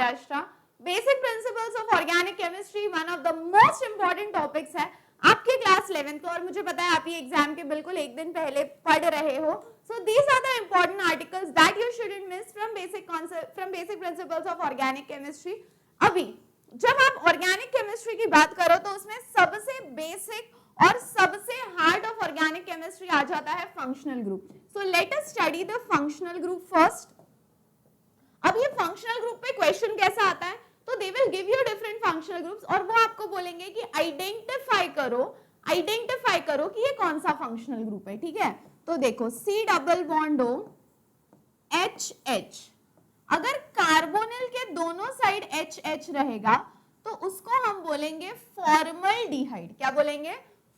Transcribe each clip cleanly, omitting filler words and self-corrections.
Maharashtra. Basic principles of organic chemistry one of the most important topics है आपके class 11th को, और मुझे पता है आप ये एग्जाम के बिल्कुल एक दिन पहले पढ़ रहे हो। So these are the important articles that you shouldn't miss from basic concept from basic principles of organic chemistry. अभी जब आप ऑर्गेनिक केमिस्ट्री की बात करो तो उसमें सबसे बेसिक और सबसे हार्ड ऑफ ऑर्गेनिक केमिस्ट्री आ जाता है functional group. So let us study the functional group first. अब ये फंक्शनल ग्रुप पे क्वेश्चन कैसा आता है, तो they will give you different functional groups और वो आपको बोलेंगे कि आइडेंटिफाई करो कि ये कौन सा फंक्शनल ग्रुप है। ठीक है, तो देखो C double bond O HH, अगर कार्बोनिल के दोनों साइड HH रहेगा तो उसको हम बोलेंगे फॉर्मल्डिहाइड। क्या बोलेंगे?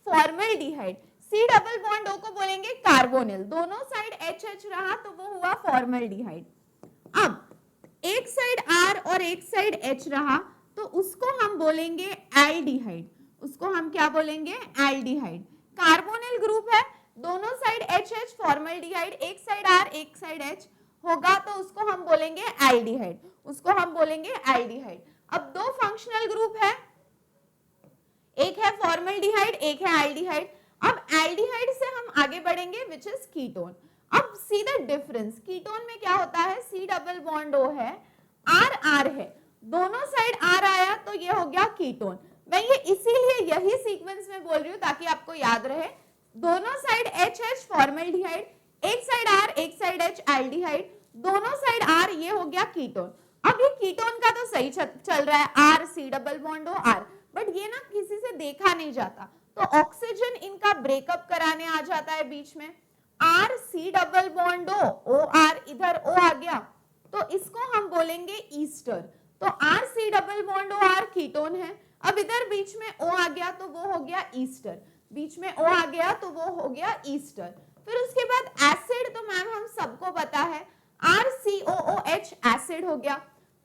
Formaldehyde. C double bond O को बोलेंगे कार्बोनिल, दोनों साइड HH रहा तो वो हुआ फॉर्मल्डिहाइड। अब एक साइड R और एक साइड H रहा तो उसको हम बोलेंगे एल्डिहाइड। उसको हम क्या बोलेंगे? एल्डिहाइड। कार्बोनिल ग्रुप है, दोनों साइड HH फॉर्मल्डिहाइड, एक साइड R एक साइड H होगा तो उसको हम बोलेंगे एल्डिहाइड। उसको हम बोलेंगे एल्डिहाइड। अब दो फंक्शनल ग्रुप है, एक है फॉर्मल्डिहाइड एक है एल्डिहाइड। अब एल्डिहाइड से हम आगे बढ़ेंगे विच इज कीटोन। अब सी द डिफरेंस, कीटोन में क्या होता है? C डबल बॉन्ड O है, R R है, दोनों साइड R आया तो ये हो गया कीटोन। मैं ये इसीलिए यही सीक्वेंस में बोल रही हूँ ताकि आपको याद रहे, दोनों साइड HH फॉर्मल्डिहाइड, एक साइड R एक साइड H एल्डिहाइड, दोनों साइड R, ये हो गया कीटोन। अब ये कीटोन का तो सही चल रहा है, R C double bond O R, but ये ना किसी से देखा नहीं जाता तो ऑक्सीजन इनका ब्रेकअप कराने आ जाता है बीच में। R C double bond O O R, इधर O आ गया तो इसको हम बोलेंगे ईस्टर। तो R C double bond O R ketone है, अब इधर बीच में O आ गया तो वो हो गया ईस्टर, बीच में O आ गया तो वो हो गया ईस्टर। फिर उसके बाद एसिड, तो मैम हम सबको पता है RCOOH एसिड हो गया।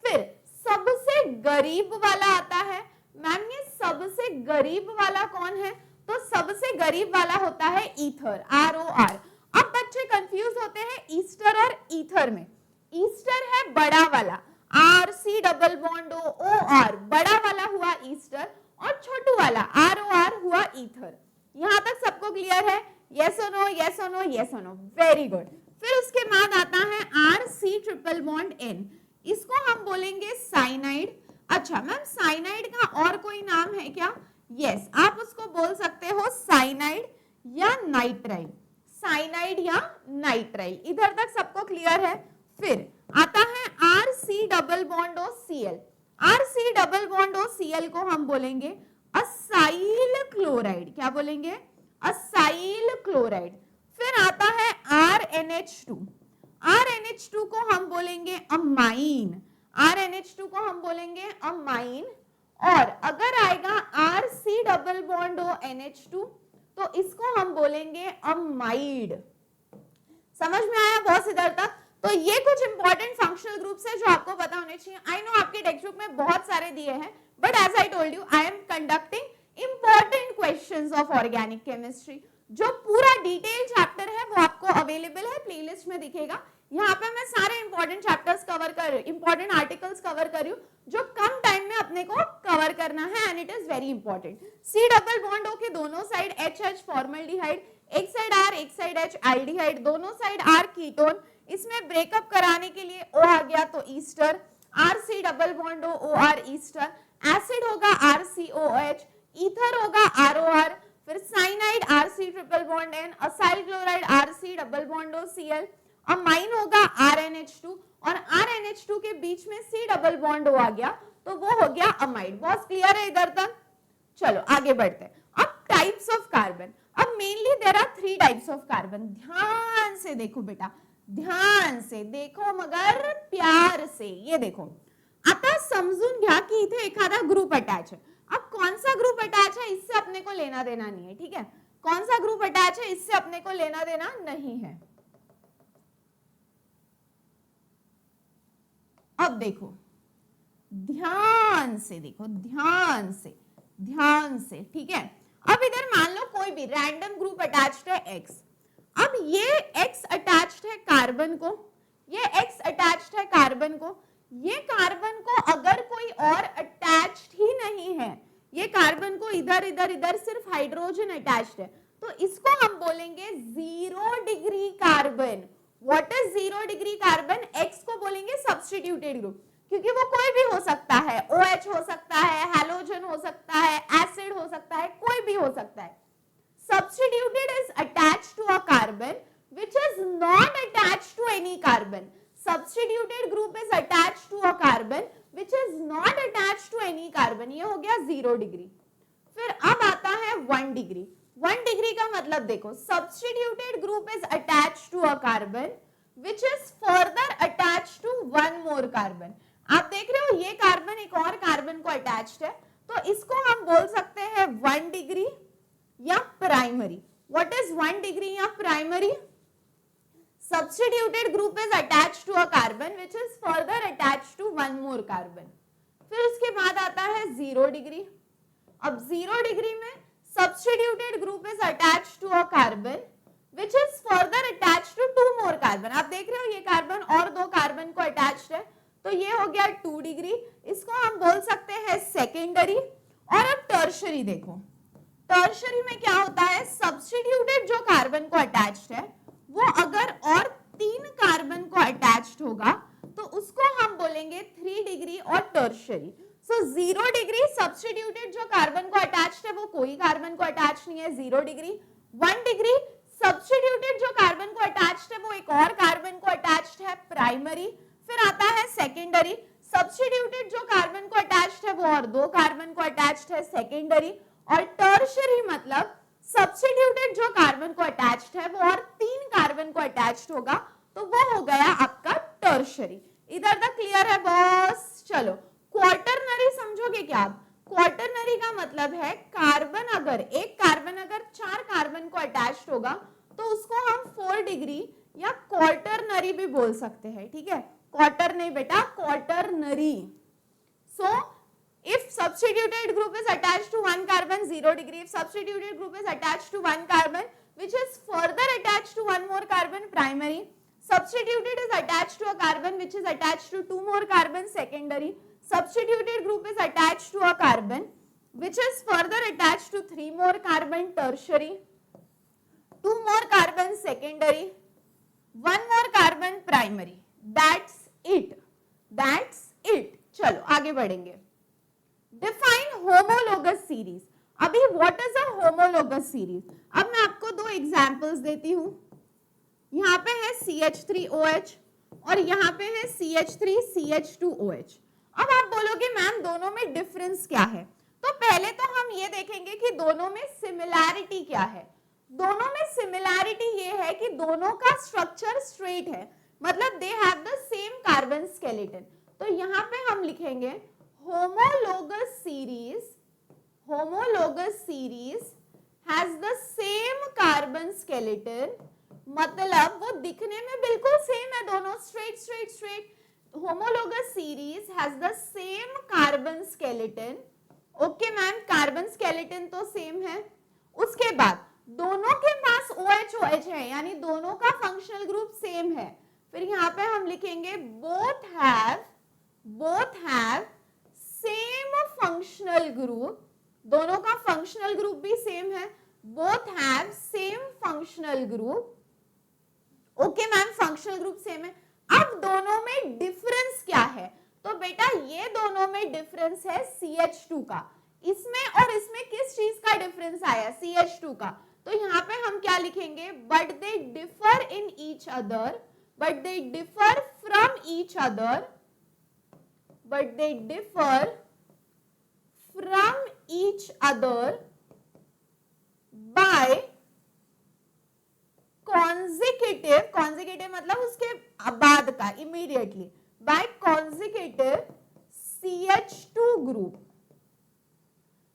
फिर सबसे गरीब वाला आता है, मैम ये सबसे गरीब वाला कौन है? तो सबसे गरीब वाला होता है ईथर, ROR। अब बच्चे कंफ्यूज होते हैं ईस्टर और ईथर में। ईस्टर है बड़ा वाला, RC डबल बॉन्ड OR, बड़ा वाला हुआ ईस्टर, और छोटू वाला ROR हुआ ईथर। यहां तक सबको क्लियर है? यस और नो, यस और नो, यस और नो, वेरी गुड। फिर उसके बाद आता है RC ट्रिपल बॉन्ड N, इसको हम बोलेंगे साइनाइड। अच्छा मैम, साइनाइड का और कोई नाम है क्या? यस, आप उसको बोल सकते हो साइनाइड या नाइट्राइल, साइनाइड या नाइट्राइल। इधर तक सबको क्लियर है? फिर आता है RC double bond O Cl, RC double bond O Cl को हम बोलेंगे असाइल क्लोराइड। क्या बोलेंगे? Acyl chloride. फिर आता है RNH2, RNH2 को हम बोलेंगे अमाइन, RNH2 को हम बोलेंगे अमाइन। और अगर आएगा RC double bond O NH2 तो इसको हम बोलेंगे अमाइड। समझ में आया बॉस इधर तक? तो ये कुछ इंपॉर्टेंट फंक्शनल ग्रुप्स है जो आपको पता होने चाहिए। आई नो आपके टेक्स्ट बुक में बहुत सारे दिए हैं, but as I told you I am conducting important questions of organic chemistry. जो पूरा डिटेल चैप्टर है वो आपको अवेलेबल है, प्लेलिस्ट में दिखेगा। यहाँ पे मैं सारे इंपॉर्टेंट चैप्टर्स कवर कर रही हूँ, इंपॉर्टेंट आर्टिकल्स कवर कर रही हूँ जो कम टाइम में अपने को कवर करना है, and it is very important. C double bond O के दोनों साइड HH फॉर्मल्डिहाइड, एक साइड R एक साइड H एल्डिहाइड, दोनों साइड R कीटोन, इसमें ब्रेकअप कराने के लिए O आ गया तो Easter, RC double bond O OR Easter. Acid होगा RCOH, ईथर होगा ROR, फिर cyanide RC triple bond N, acyl chloride RC double bond O Cl, amine होगा RNH2, और RNH2 के बीच में C डबल बॉन्ड O आ गया तो वो हो गया अमाइड। बहुत क्लियर है इधर तक? चलो आगे बढ़ते हैं। अब टाइप्स ऑफ कार्बन, अब mainly there are 3 types of carbon. ध्यान से देखो बेटा, ध्यान से देखो मगर प्यार से। ये देखो आता समजून घ्या की इथे एखादा ग्रुप अटॅच है। अब कौन सा ग्रुप अटैच है इससे अपने को लेना देना नहीं है, ठीक है? कौन सा ग्रुप अटैच है इससे अपने को लेना देना नहीं है। अब देखो ध्यान से, देखो ध्यान से, ध्यान से, ठीक है? अब इधर मान लो कोई भी रैंडम ग्रुप अटैच्ड है X। अब ये X अटैच्ड है कार्बन को, ये X अटैच्ड है कार्बन को, ये कार्बन को अगर कोई और अटैच्ड ही नहीं है, ये कार्बन को इधर इधर इधर सिर्फ हाइड्रोजन अटैच्ड है, तो इसको हम बोलेंगे 0 degree carbon. What is 0 degree carbon? X को बोलेंगे सब्स्टिट्यूटेड ग्रुप, क्योंकि वो कोई भी हो सकता है, OH हो सकता है, हैलोजन हो सकता है, एसिड हो सकता है, कोई भी हो सकता है। Substituted is attached to a carbon which is not attached to any carbon. Substituted group is attached to a carbon which is not attached to any carbon. ये हो गया 0 डिग्री। फिर अब आता है 1 डिग्री। 1 डिग्री का मतलब देखो, substituted group is attached to a carbon which is further attached to one more carbon. आप देख रहे हो ये कार्बन एक और कार्बन को अटैच्ड है, तो इसको हम बोल सकते हैं 1 डिग्री या प्राइमरी। व्हाट इज 1 डिग्री या primary? Substituted group is attached to a carbon which is further attached to one more carbon. फिर उसके बाद आता है 0 डिग्री। अब 0 डिग्री में substituted group is attached to a carbon which is further attached to 2 more carbon. आप देख रहे हो ये कार्बन और 2 कार्बन को अटैच्ड है, तो ये हो गया 2 डिग्री। इसको हम बोल सकते हैं सेकेंडरी। और अब टर्शरी देखो, टर्शरी में क्या होता है, सब्स्टिट्यूटेड जो कार्बन को अटैच्ड है वो अगर और 3 कार्बन को अटैच्ड होगा तो उसको हम बोलेंगे 3 डिग्री और टर्शरी। सो 0 डिग्री सब्स्टिट्यूटेड जो कार्बन को अटैच्ड है वो कोई कार्बन को अटैच्ड नहीं है, 0 डिग्री। 1 डिग्री सब्स्टिट्यूटेड जो कार्बन को अटैच्ड है वो एक और कार्बन को अटैच्ड है, प्राइमरी। फिर आता है सेकेंडरी, सब्स्टिट्यूटेड जो कार्बन को अटैच्ड है वो और 2 कार्बन को अटैच्ड है, सेकेंडरी। और टर्शरी मतलब सब्स्टिट्यूटेड जो कार्बन को अटैच्ड है वो और 3 कार्बन को अटैच्ड होगा, तो वो हो गया आपका टर्शरी। इधर तक क्लियर है बॉस? चलो क्वार्टरनरी समझोगे क्या आप? क्वार्टरनरी का मतलब है कार्बन अगर 4 कार्बन को अटैच्ड होगा तो उसको हम 4 डिग्री या क्वार्टरनरी भी बोल सकते हैं, ठीक है? क्वार्टर नहीं बेटा, quaternary. So if substituted group is attached to one carbon, 0 degree. If substituted group is attached to one carbon which is further attached to one more carbon, primary. Substituted is attached to a carbon which is attached to 2 more carbon, secondary. Substituted group is attached to a carbon which is further attached to 3 more carbon, tertiary. 2 more carbon, secondary. 1 more carbon, primary. That's it. That's it. चलो आगे बढ़ेंगे। Define homologous series. अभी what is a homologous series? अब मैं आपको 2 examples देती हूँ। यहाँ पे है CH3OH और यहाँ पे है CH3CH2OH। अब आप बोलोगे मैम दोनों में डिफरेंस क्या है? तो पहले तो हम ये देखेंगे कि दोनों में सिमिलैरिटी क्या है। दोनों में सिमिलैरिटी ये है कि दोनों का स्ट्रक्चर स्ट्रेट है, मतलब they have the same carbon skeleton. तो यहाँ पे हम लिखेंगे homologous series has the same carbon skeleton, मतलब वो दिखने में बिल्कुल सेम है, दोनों straight। homologous series has the same carbon skeleton. Okay ma'am, carbon skeleton तो सेम है। उसके बाद दोनों के पास OH है, यानी दोनों का फंक्शनल ग्रुप सेम है। फिर यहाँ पे हम लिखेंगे both have same functional group, दोनों का फंक्शनल ग्रुप भी सेम है, both have same functional group. Okay ma'am, functional group same है। अब दोनों में डिफरेंस क्या है? तो बेटा ये दोनों में डिफरेंस है CH2 का। इसमें और इसमें किस चीज का डिफरेंस आया? CH2 का। तो यहाँ पे हम क्या लिखेंगे? But they differ in each other, but they differ from each other, but they differ from each other by consecutive मतलब उसके बाद का, immediately, by consecutive CH2 group।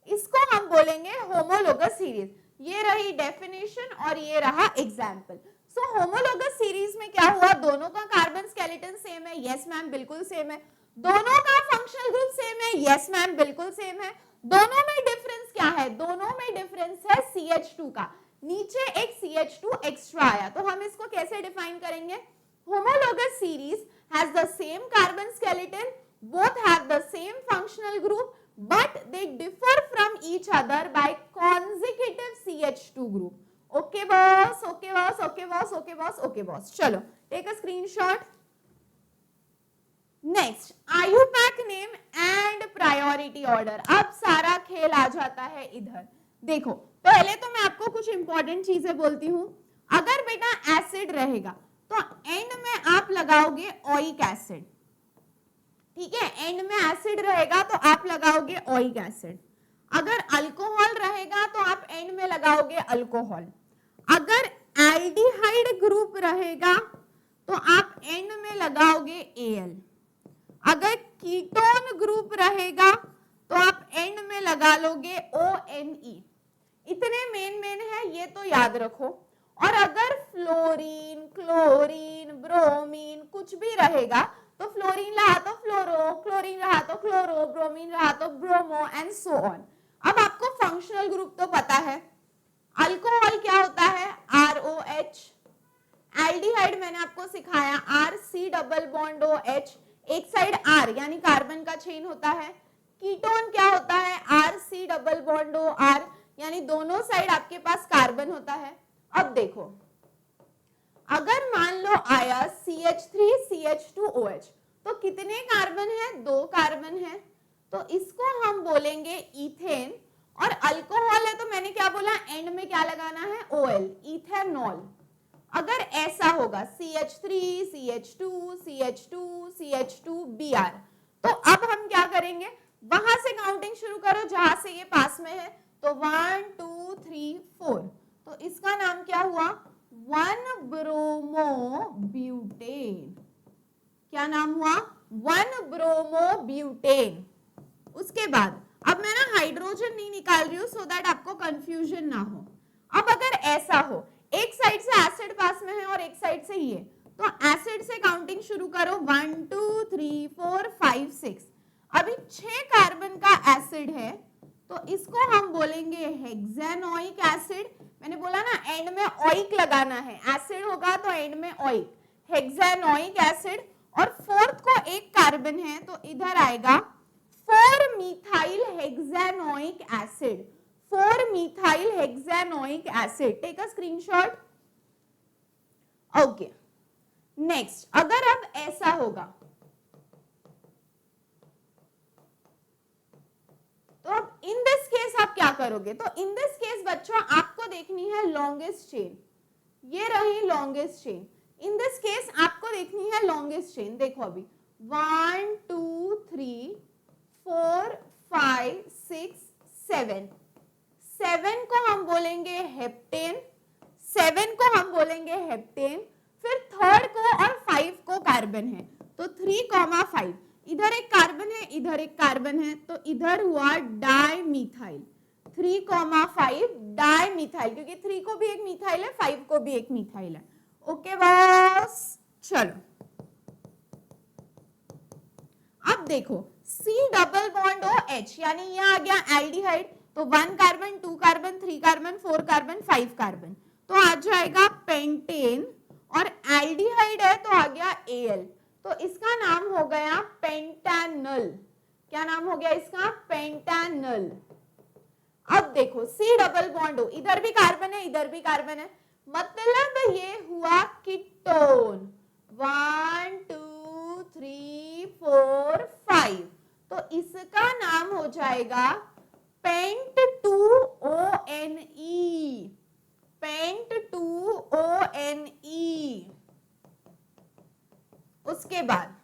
इसको हम बोलेंगे homologous series। ये रही डेफिनेशन और ये रहा एग्जाम्पल। सो होमोलोगस सीरीज में क्या हुआ? दोनों का कार्बन स्केलेटन सेम है, यस मैम बिल्कुल सेम है। दोनों का फंक्शनल ग्रुप सेम है, यस मैम बिल्कुल सेम है। दोनों में डिफरेंस क्या है? दोनों में डिफरेंस है CH2 का। नीचे एक CH2 एक्स्ट्रा आया, तो हम इसको कैसे डिफाइन करेंगे? Homologous series has the same carbon skeleton, both have the same functional group, but they differ from each other by consecutive CH2 group. Okay boss, okay boss, okay boss, okay boss, okay boss. चलो, take a screenshot. Next, IUPAC name and priority order. अब सारा खेल आ जाता है इधर. देखो, पहले तो मैं आपको कुछ इंपॉर्टेंट चीजें बोलती हूँ. अगर बेटा एसिड रहेगा तो एंड में आप लगाओगे ओइक एसिड. ठीक है, एंड में एसिड रहेगा तो आप लगाओगे ओइक एसिड. अगर अल्कोहल रहेगा तो आप एंड में लगाओगे अल्कोहल. अगर एल्डिहाइड ग्रुप रहेगा तो आप एंड में लगाओगे एल. अगर कीटोन ग्रुप रहेगा तो आप एंड में लगा लोगे ONE. इतने मेन है, ये तो याद रखो. और अगर फ्लोरीन, क्लोरीन, ब्रोमीन कुछ भी रहेगा तो फ्लोरीन रहा तो फ्लोरो, क्लोरीन रहा तो क्लोरो, ब्रोमीन रहा तो ब्रोमो एंड सो ऑन. अब आपको फंक्शनल ग्रुप तो पता है. अल्कोहल क्या होता है? ROH. एल्डिहाइड मैंने आपको सिखाया RC डबल बॉन्ड OH. एक साइड R यानी कार्बन का चेन होता है. कीटोन क्या होता है? RC डबल बॉन्ड OR यानी दोनों साइड आपके पास कार्बन होता है. अब देखो, अगर मान लो आया CH3 CH2OH तो कितने कार्बन है? 2 कार्बन है. तो इसको हम बोलेंगे इथेन. और अल्कोहल है तो मैंने क्या बोला? एंड में क्या लगाना है? OL, ethanol. अगर ऐसा होगा CH3 CH2 CH2 CH2Br तो अब हम क्या करेंगे? वहां से काउंटिंग शुरू करो जहां से ये पास में है. तो 1 2 3 4. तो इसका नाम क्या हुआ? 1 ब्रोमो ब्यूटेन. क्या नाम हुआ? 1 ब्रोमो ब्यूटेन. उसके बाद अब मैं ना हाइड्रोजन नहीं निकाल रही हूँ सो दैट आपको कंफ्यूजन ना हो. अब अगर ऐसा हो, एक साइड से एसिड पास में है और एक साइड से ये, तो एसिड से काउंटिंग शुरू करो. 1 2 3 4 5 6. अभी 6 कार्बन का एसिड है तो इसको हम बोलेंगे हेक्सेनोइक एसिड. मैंने बोला ना एंड में ओइक लगाना है. एसिड होगा तो एंड में ओइक, हेक्सेनोइक एसिड. और फोर्थ को एक कार्बन है तो इधर आएगा 4 methyl hexanoic acid. 4 methyl hexanoic acid. Take a screenshot. Okay, next अगर अब ऐसा होगा तो अब इन दिस केस आप क्या करोगे? तो इन दिस केस बच्चों आपको देखनी है लॉन्गेस्ट चेन. ये रही longest chain. In this case आपको देखनी है लॉन्गेस्ट चेन. देखो अभी 1 2 3 4 5 6 7. 7 को हम बोलेंगे हेप्टेन. 7 को हम बोलेंगे हेप्टेन. फिर थर्ड को और 5 को कार्बन है तो 3,5. इधर एक कार्बन है, इधर एक कार्बन है तो इधर हुआ डाइमीथाइल. 3,5 डाइमीथाइल, क्योंकि 3 को भी एक मिथाइल है, 5 को भी एक मिथाइल है. ओके बॉस, चलो अब देखो C डबल बॉन्ड OH यानी ये आ गया एल्डिहाइड. तो 1 carbon 2 carbon 3 carbon 4 carbon 5 carbon तो आ जाएगा पेंटेन. और एल्डिहाइड है तो आ गया Al. तो इसका नाम हो गया पेंटानल. क्या नाम हो गया इसका? पेंटानल. अब देखो C डबल बॉन्ड O, इधर भी कार्बन है इधर भी कार्बन है, मतलब ये हुआ कीटोन. 1 2 3 4 5. तो इसका नाम हो जाएगा पेंट 2ONE. Paint 2ONE. उसके बाद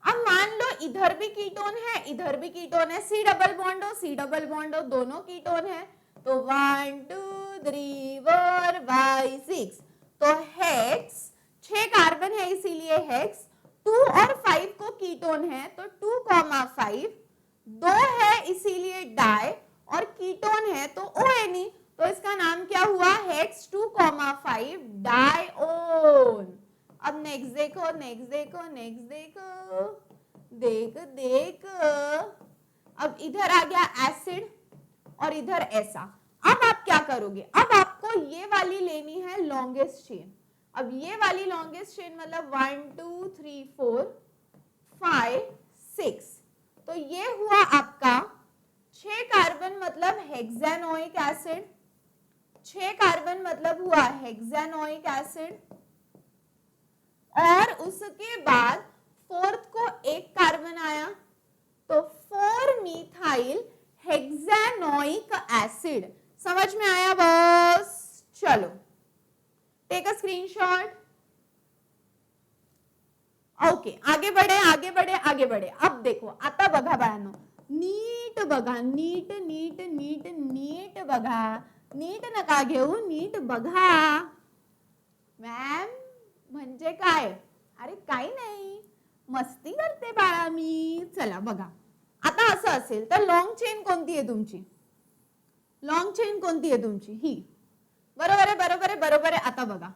अब मान लो इधर भी कीटोन है इधर भी कीटोन है. C double bond O C double bond O दोनों कीटोन है. तो 1 2 3 4 5 6. तो हेक्स 6 कार्बन है इसीलिए हेक्स. 2 और 5 को कीटोन है तो 2,5. 2 है इसीलिए डाई और कीटोन है तो ONE. तो इसका नाम क्या हुआ? हेक्स 2,5 डाइओन. अब नेक्स्ट देखो नेक्स्ट देखो नेक्स्ट देखो. देख देख. अब इधर आ गया एसिड और इधर ऐसा. अब आप क्या करोगे? अब आपको ये वाली लेनी है लॉन्गेस्ट चेन. अब ये वाली लॉन्गेस्ट चेन मतलब 1 2 3 4 5 6, तो ये हुआ आपका 6 कार्बन मतलब हेक्सानोइक एसिड, 6 कार्बन मतलब हुआ हेक्सानोइक एसिड, और उसके बाद फोर्थ को एक कार्बन आया तो 4 मिथाइल हेक्सानोइक एसिड। समझ में आया बॉस? चलो टेक अ स्क्रीनशॉट। ओके, आगे बढ़े आगे बढ़े आगे बढ़े। अब देखो आता बघा बाळांनो, नीट बघा, नीट नीट नीट नीट बघा, नीट नका घेऊ, नीट बघा। मॅम म्हणजे काय? अरे काही नाही, मस्ती करते बाळा मी। चला बघा, आता असं असेल तर लॉंग चेन कोणती आहे तुमची? लॉन्ग चेन कोणती आहे तुमची? ही। बरोबर आहे बरोबर आहे बरोबर आहे। आता बघा,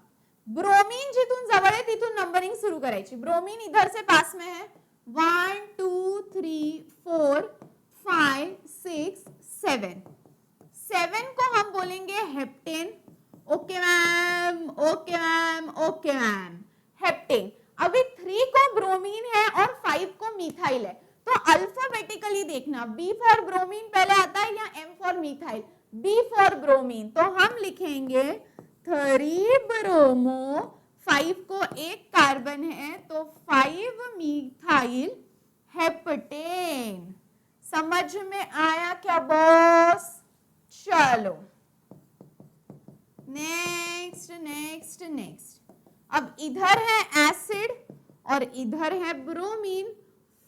ब्रोमीन जिथून जवळ आहे तिथून नंबरिंग शुरू करायची। ब्रोमीन इधर से पास में है, 1 2 3 4 5 6 7, 7 को हम बोलेंगे heptane. Okay ma'am okay ma'am okay ma'am, heptane. अभी 3 को ब्रोमीन है और 5 को मिथाइल है, तो अल्फाबेटिकली देखना, बी फॉर ब्रोमीन पहले आता है या M for methyl? B for bromine, तो हम लिखेंगे 3 ब्रोमो, 5 को एक कार्बन है तो 5 मिथाइल हेप्टेन। समझ में आया क्या बॉस? चलो नेक्स्ट नेक्स्ट नेक्स्ट। अब इधर है एसिड और इधर है ब्रोमीन।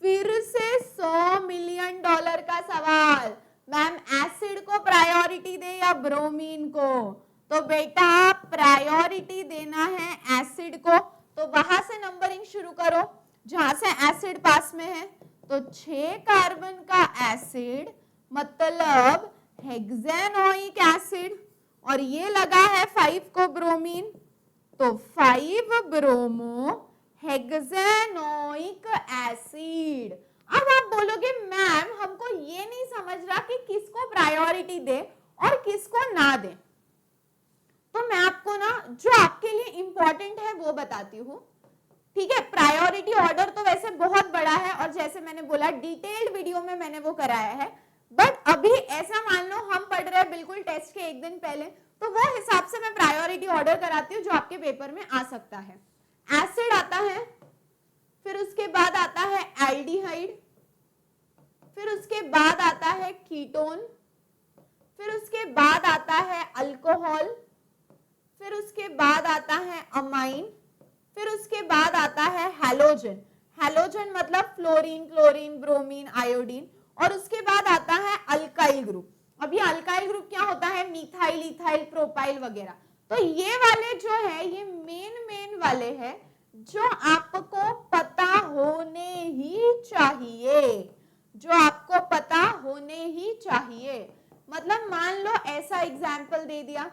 फिर से $100 मिलियन का सवाल, मैम एसिड को प्रायोरिटी दे या ब्रोमीन को? तो बेटा प्रायोरिटी देना है एसिड को, तो वहां से नंबरिंग शुरू करो जहां से एसिड पास में है। तो 6 कार्बन का एसिड मतलब हेक्सानोइक एसिड, और ये लगा है 5 को ब्रोमीन, तो 5 ब्रोमो हेक्सानोइक एसिड। अब आप बोलोगे मैम हमको ये नहीं समझ रहा कि किसको प्रायोरिटी दे और किसको ना दे, तो मैं आपको ना जो आपके लिए इंपॉर्टेंट है वो बताती हूँ। ठीक है, प्रायोरिटी ऑर्डर तो वैसे बहुत बड़ा है और जैसे मैंने बोला डिटेल्ड वीडियो में मैंने वो कराया है, बट अभी ऐसा मान लो हम पढ़ रहे हैं बिल्कुल टेस्ट के एक दिन पहले, तो वो हिसाब से मैं प्रायोरिटी ऑर्डर कराती हूँ जो आपके पेपर में आ सकता है। एसिड आता है, फिर उसके बाद आता है एल्डिहाइड, फिर उसके बाद आता है कीटोन, फिर उसके बाद आता है अल्कोहल, फिर उसके बाद आता है अमाइन, फिर उसके बाद आता है हैलोजन। हैलोजन मतलब फ्लोरीन, क्लोरीन, ब्रोमीन, आयोडीन, और उसके बाद आता है अल्काइल ग्रुप। अब ये अल्काइल ग्रुप क्या होता है? मिथाइल, इथाइल, प्रोपाइल वगैरह। तो ये वाले जो है ये मेन वाले हैं जो आपको पता होने ही चाहिए, जो आपको पता होने ही चाहिए। मतलब मान लो ऐसा एग्जाम्पल दे दिया,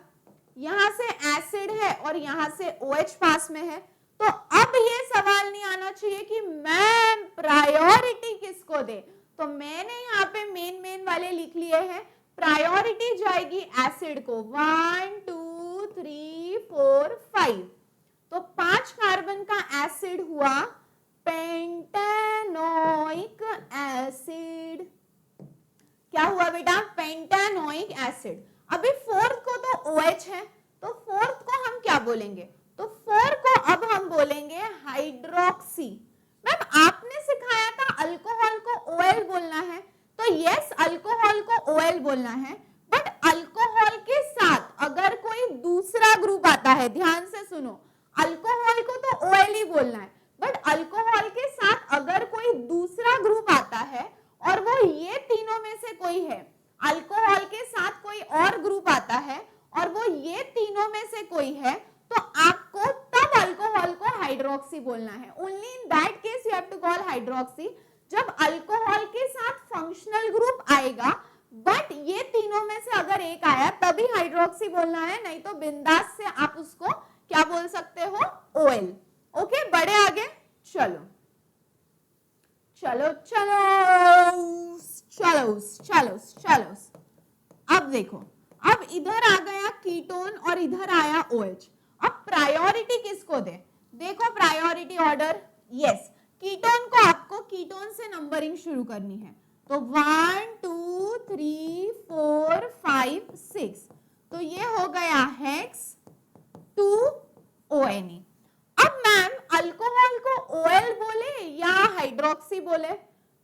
यहां से एसिड है और यहां से OH पास में है, तो अब ये सवाल नहीं आना चाहिए कि मैम प्रायोरिटी किसको दे, तो मैंने यहाँ पे मेन वाले लिख लिए हैं। प्रायोरिटी जाएगी एसिड को, 1 2 3 4 5, तो 5 कार्बन का एसिड हुआ पेंटानोइक एसिड। क्या हुआ बेटा? Pentanoic acid. अभी फोर्थ को तो OH है, तो फोर्थ को हम क्या बोलेंगे? तो 4 को अब हम बोलेंगे हाइड्रोक्सी। मैम आपने सिखाया था अल्कोहल को OL बोलना है, तो यस अल्कोहल को OL बोलना है, बट अल्कोहल के साथ अगर कोई दूसरा ग्रुप आता है, ध्यान से सुनो, अल्कोहल को तो OL ही बोलना है, बट अल्कोहल के साथ अगर कोई दूसरा ग्रुप आता है और वो ये तीनों में से कोई है, अल्कोहल के साथ कोई और ग्रुप आता है और वो ये तीनों में से कोई है, तो आपको तब अल्कोहल को हाइड्रोक्सी बोलना है। Only in that case you have to call hydroxy, जब अल्कोहल के साथ फंक्शनल ग्रुप आएगा, बट ये तीनों में से अगर एक आया तभी हाइड्रोक्सी बोलना है, नहीं तो बिंदास से आप उसको क्या बोल सकते हो? OL। ओके, बढ़े आगे, चलो चलो चलो चलो चलो चलो। अब देखो, अब इधर आ गया कीटोन और इधर आया OH। अब प्रायोरिटी किसको दे, देखो प्रायोरिटी ऑर्डर, यस कीटोन को आपको कीटोन से नंबरिंग शुरू करनी है, तो 1 2 3 4 5 6, तो ये हो गया हेक्स 2 ONe। अब मैम अल्कोहल को OL बोले या हाइड्रोक्सी बोले,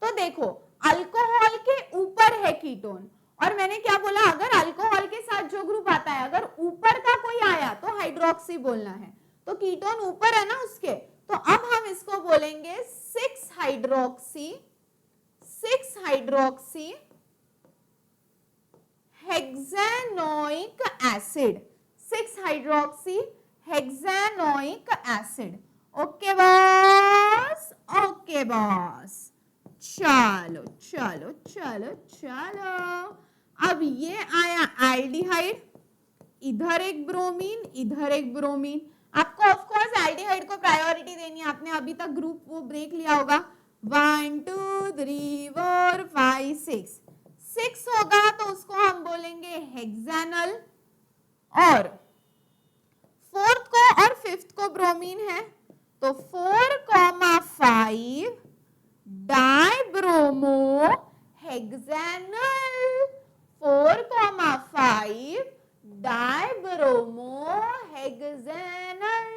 तो देखो अल्कोहल के ऊपर है कीटोन, और मैंने क्या बोला, अगर अल्कोहल के साथ जो ग्रुप आता है अगर ऊपर का कोई आया तो हाइड्रोक्सी बोलना है, तो कीटोन ऊपर है ना उसके, तो अब हम इसको बोलेंगे 6 hydroxy hexanoic acid, 6 hydroxy hexanoic acid. Okay boss, okay boss, चलो चलो चलो चलो, अब ये आया एल्डिहाइड, इधर एक ब्रोमीन इधर एक ब्रोमीन, आपको ऑफ कोर्स एल्डिहाइड को प्रायोरिटी देनी है, आपने अभी तक ग्रुप वो ब्रेक लिया होगा, 1 2 3 4 5 6 होगा तो उसको हम बोलेंगे हेक्सानल, और फोर्थ को और फिफ्थ को ब्रोमीन है, तो 4,5 डाइब्रोमो हेक्सानल, 4,5 डाइब्रोमो हेक्सानल।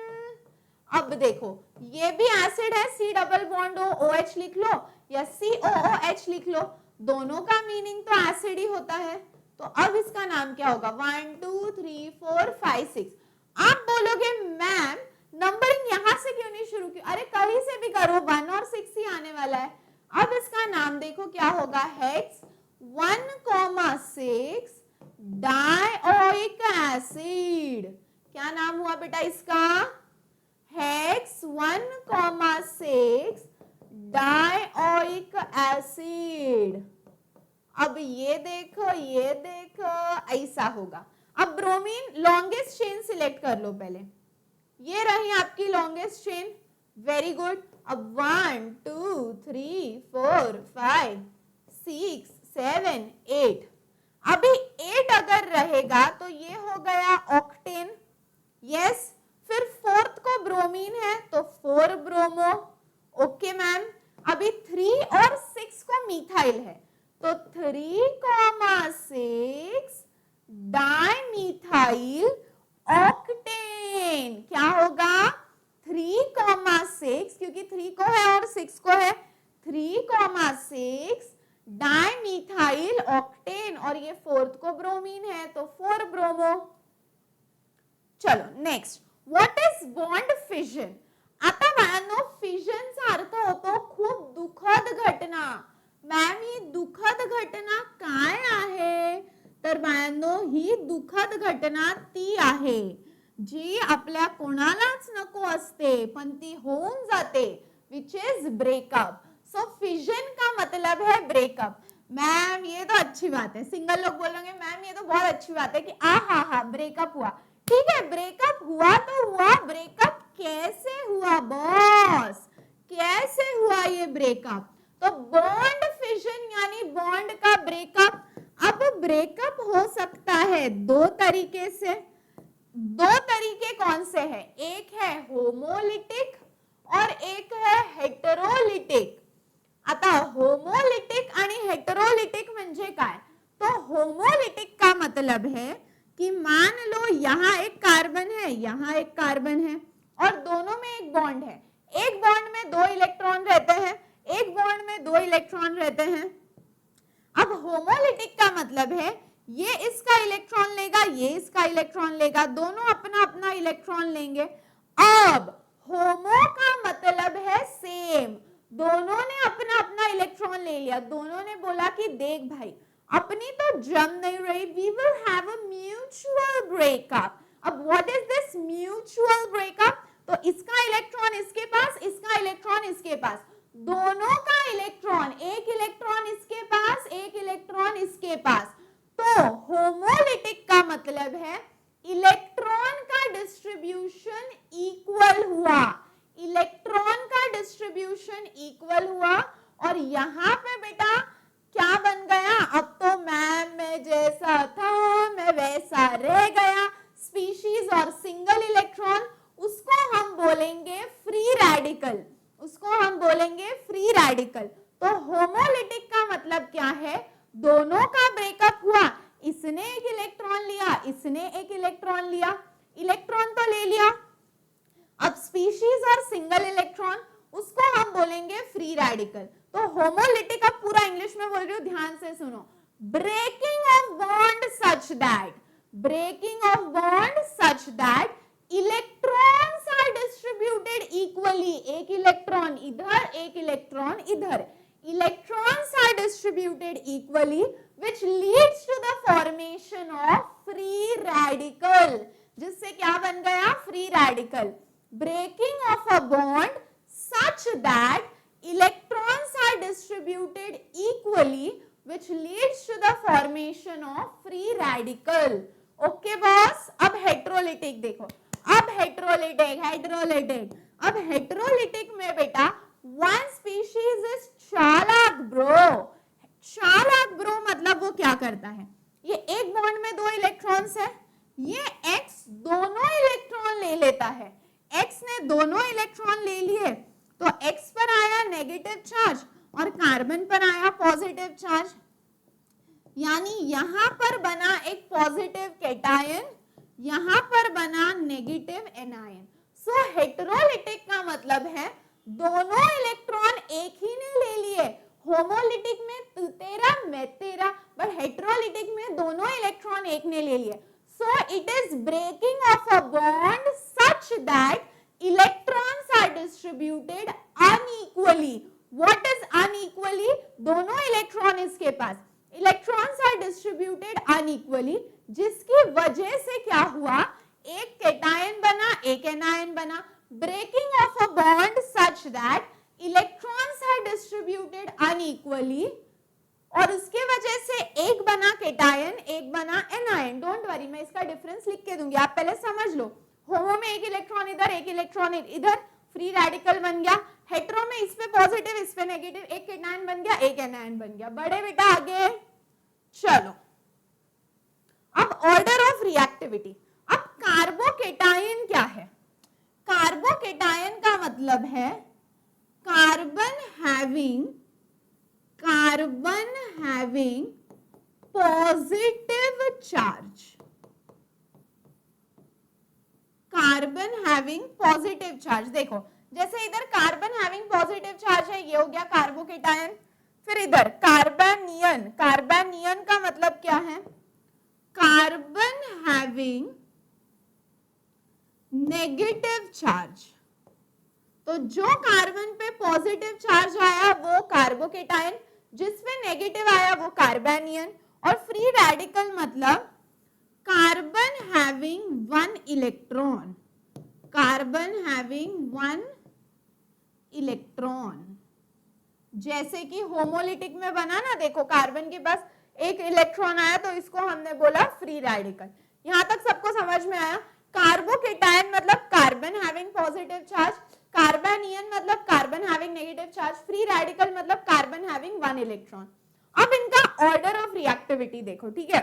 अब देखो ये भी एसिड है, C डबल बॉन्ड OH लिख लो या COOH लिख लो, दोनों का मीनिंग तो एसिड ही होता है, तो अब इसका नाम क्या होगा, 1 2 3 4 5 6। आप बोलोगे मैम नंबरिंग यहां से क्यों नहीं शुरू की, अरे कहीं से भी करो, 1 और 6 ही आने वाला है। अब इसका नाम देखो क्या होगा, हेक्स 1,6 डाइओइक एसिड, क्या नाम हुआ बेटा इसका, हेक्स 1,6 डाइओइक एसिड। अब ये देखो ऐसा होगा। अब ब्रोमीन लॉन्गेस्ट चेन सिलेक्ट कर लो पहले, ये रही आपकी लॉन्गेस्ट चेन, वेरी गुड। अब 1 2 3 4 5 6 7 8, अभी 8 अगर रहेगा तो ये हो गया ऑक्टेन, यस। फिर फोर्थ को ब्रोमीन है तो 4 ब्रोमो, ओके मैम। अभी 3 और 6 को मिथाइल है तो 3,6 डाइमिथाइल ऑक्टेन, क्या होगा 3,6, क्योंकि 3 को है और 6 को है, 3,6 डाइमिथाइल ऑक्टेन, और ये फोर्थ को ब्रोमीन है तो 4 ब्रोमो। चलो next, what is bond fission. आता बाळांनो फिजनचा अर्थ होतो खूप दुःखद घटना। मॅम ही दुःखद घटना काय आहे, तर बाळांनो ही दुःखद घटना ती आहे जी आपल्या कोणालाच नको असते पण ती होऊन जाते, which is breakup. So fission का मतलब है ब्रेकअप। मैम ये तो अच्छी बात है, सिंगल लोग बोलेंगे मैम ये तो बहुत अच्छी बात है कि हा ब्रेकअप हुआ, ठीक है ब्रेकअप हुआ तो हुआ, ब्रेकअप कैसे हुआ बॉस, कैसे हुआ ये ब्रेकअप, तो बॉन्ड फिजन यानी बॉन्ड का ब्रेकअप। अब ब्रेकअप हो सकता है दो तरीके से, दो तरीके कौन से हैं, एक है होमोलिटिक और एक है हेटेरोलिटिक। आता होमोलिटिक आणि हेटेरोलिटिक म्हणजे काय, तो होमोलिटिक का मतलब है कि मान लो यहाँ एक कार्बन है, यहाँ एक कार्बन है और दोनों में एक बॉन्ड है, एक बॉन्ड में 2 इलेक्ट्रॉन रहते हैं, एक बॉन्ड में 2 इलेक्ट्रॉन रहते हैं। अब होमोलिटिक का मतलब है ये इसका इलेक्ट्रॉन लेगा, ये इसका इलेक्ट्रॉन लेगा, दोनों अपना अपना इलेक्ट्रॉन लेंगे। अब होमो का मतलब है सेम, दोनों ने अपना अपना इलेक्ट्रॉन ले लिया, दोनों ने बोला कि देख भाई अपनी तो जम नहीं रही, we will have a mutual breakup. अब what is this mutual breakup, तो इसका इलेक्ट्रॉन इसके पास, इसका इलेक्ट्रॉन इसके पास, दोनों का इलेक्ट्रॉन, एक इलेक्ट्रॉन इसके पास, एक इलेक्ट्रॉन इसके पास, तो होमोलिटिक का मतलब है इलेक्ट्रॉन का डिस्ट्रीब्यूशन इक्वल हुआ, इलेक्ट्रॉन का डिस्ट्रीब्यूशन इक्वल हुआ। और यहाँ पे बेटा क्या बन गया, अब तो मैम में जैसा था मैं वैसा रह गया, स्पीशीज और सिंगल इलेक्ट्रॉन रेडिकल, उसको हम बोलेंगे फ्री रेडिकल। तो होमोलिटिक का मतलब क्या है, दोनों का ब्रेकअप हुआ, इसने एक इलेक्ट्रॉन लिया, इसने एक इलेक्ट्रॉन लिया, इलेक्ट्रॉन तो ले लिया, अब स्पीशीज और सिंगल इलेक्ट्रॉन, उसको हम बोलेंगे फ्री रेडिकल। तो होमोलिटिक, अब पूरा इंग्लिश में बोल रही हूँ, ध्यान से सुनो, breaking of bond such that, breaking of bond such that electrons are distributed equally, एक इलेक्ट्रॉन इधर, एक इलेक्ट्रॉन इधर, electrons are distributed equally which leads to the formation of free radical, जिससे क्या बन गया, free radical, breaking of a bond such that electrons are distributed equally which leads to the formation of free radical. Okay boss, अब heterolytic देखो, अब heterolytic, अब heterolytic में बेटा one species is चालाक ब्रो, चालाक ब्रो मतलब वो क्या करता है, ये एक बॉन्ड में दो इलेक्ट्रॉन्स है, ये X दोनों इलेक्ट्रॉन ले लेता है, X ने दोनों इलेक्ट्रॉन ले लिए, तो X पर आया नेगेटिव चार्ज और कार्बन पर आया पॉजिटिव चार्ज, यानी यहां पर बना एक पॉजिटिव कैटायन, यहां पर बना नेगेटिव एनायन। सो हेटेरोलिटिक का मतलब है दोनों इलेक्ट्रॉन एक ही ने ले लिए, होमोलिटिक में तू तेरा मैं तेरा, बट हेटेरोलिटिक में दोनों इलेक्ट्रॉन एक ने ले लिए। So it is breaking of a bond such that electrons are distributed unequally. What is unequally, दोनों इलेक्ट्रॉन इसके पास, इलेक्ट्रॉन्स आर डिस्ट्रीब्यूटेड अनइक्वली, जिसकी वजह से क्या हुआ, एक कैटायन बना, एक एनायन बना, breaking of a bond such that electrons are distributed unequally, और उसके वजह से एक बना कैटायन, एक बना एनायन। डोंट वरी, मैं इसका डिफरेंस लिख के दूंगी, आप पहले समझ लो। होमो में एक इलेक्ट्रॉन इधर, एक इलेक्ट्रॉन इधर, फ्री रेडिकल बन गया। हेटेरो में इस पे पॉजिटिव, इस पे नेगेटिव, एक कैटायन बन गया, एक एनायन बन गया। बड़े बेटा आगे चलो, अब ऑर्डर ऑफ रिएक्टिविटी। अब कार्बोकेटायन क्या है, कार्बोकेटायन का मतलब है carbon having positive charge, carbon having positive charge. देखो जैसे इधर कार्बन हैविंग पॉजिटिव चार्ज है, ये हो गया कार्बोकेटायन। फिर इधर कार्बेनियन, कार्बेनियन का मतलब क्या है, कार्बन हैविंग नेगेटिव चार्ज। तो जो कार्बन पे पॉजिटिव चार्ज आया वो कार्बोकेटायन, जिस पे नेगेटिव आया वो कार्बेनियन। और फ्री रेडिकल मतलब carbon having one electron, carbon having one electron. जैसे कि होमोलिटिक में बना ना, देखो कार्बन के पास एक इलेक्ट्रॉन आया तो इसको हमने बोला फ्री रेडिकल। यहां तक सबको समझ में आया। कार्बोकेटायन मतलब कार्बन हैविंग पॉजिटिव चार्ज, कार्बेनियन मतलब carbon having negative charge, free radical मतलब कार्बन हैविंग वन इलेक्ट्रॉन। अब इनका ऑर्डर ऑफ रिएक्टिविटी देखो, ठीक है।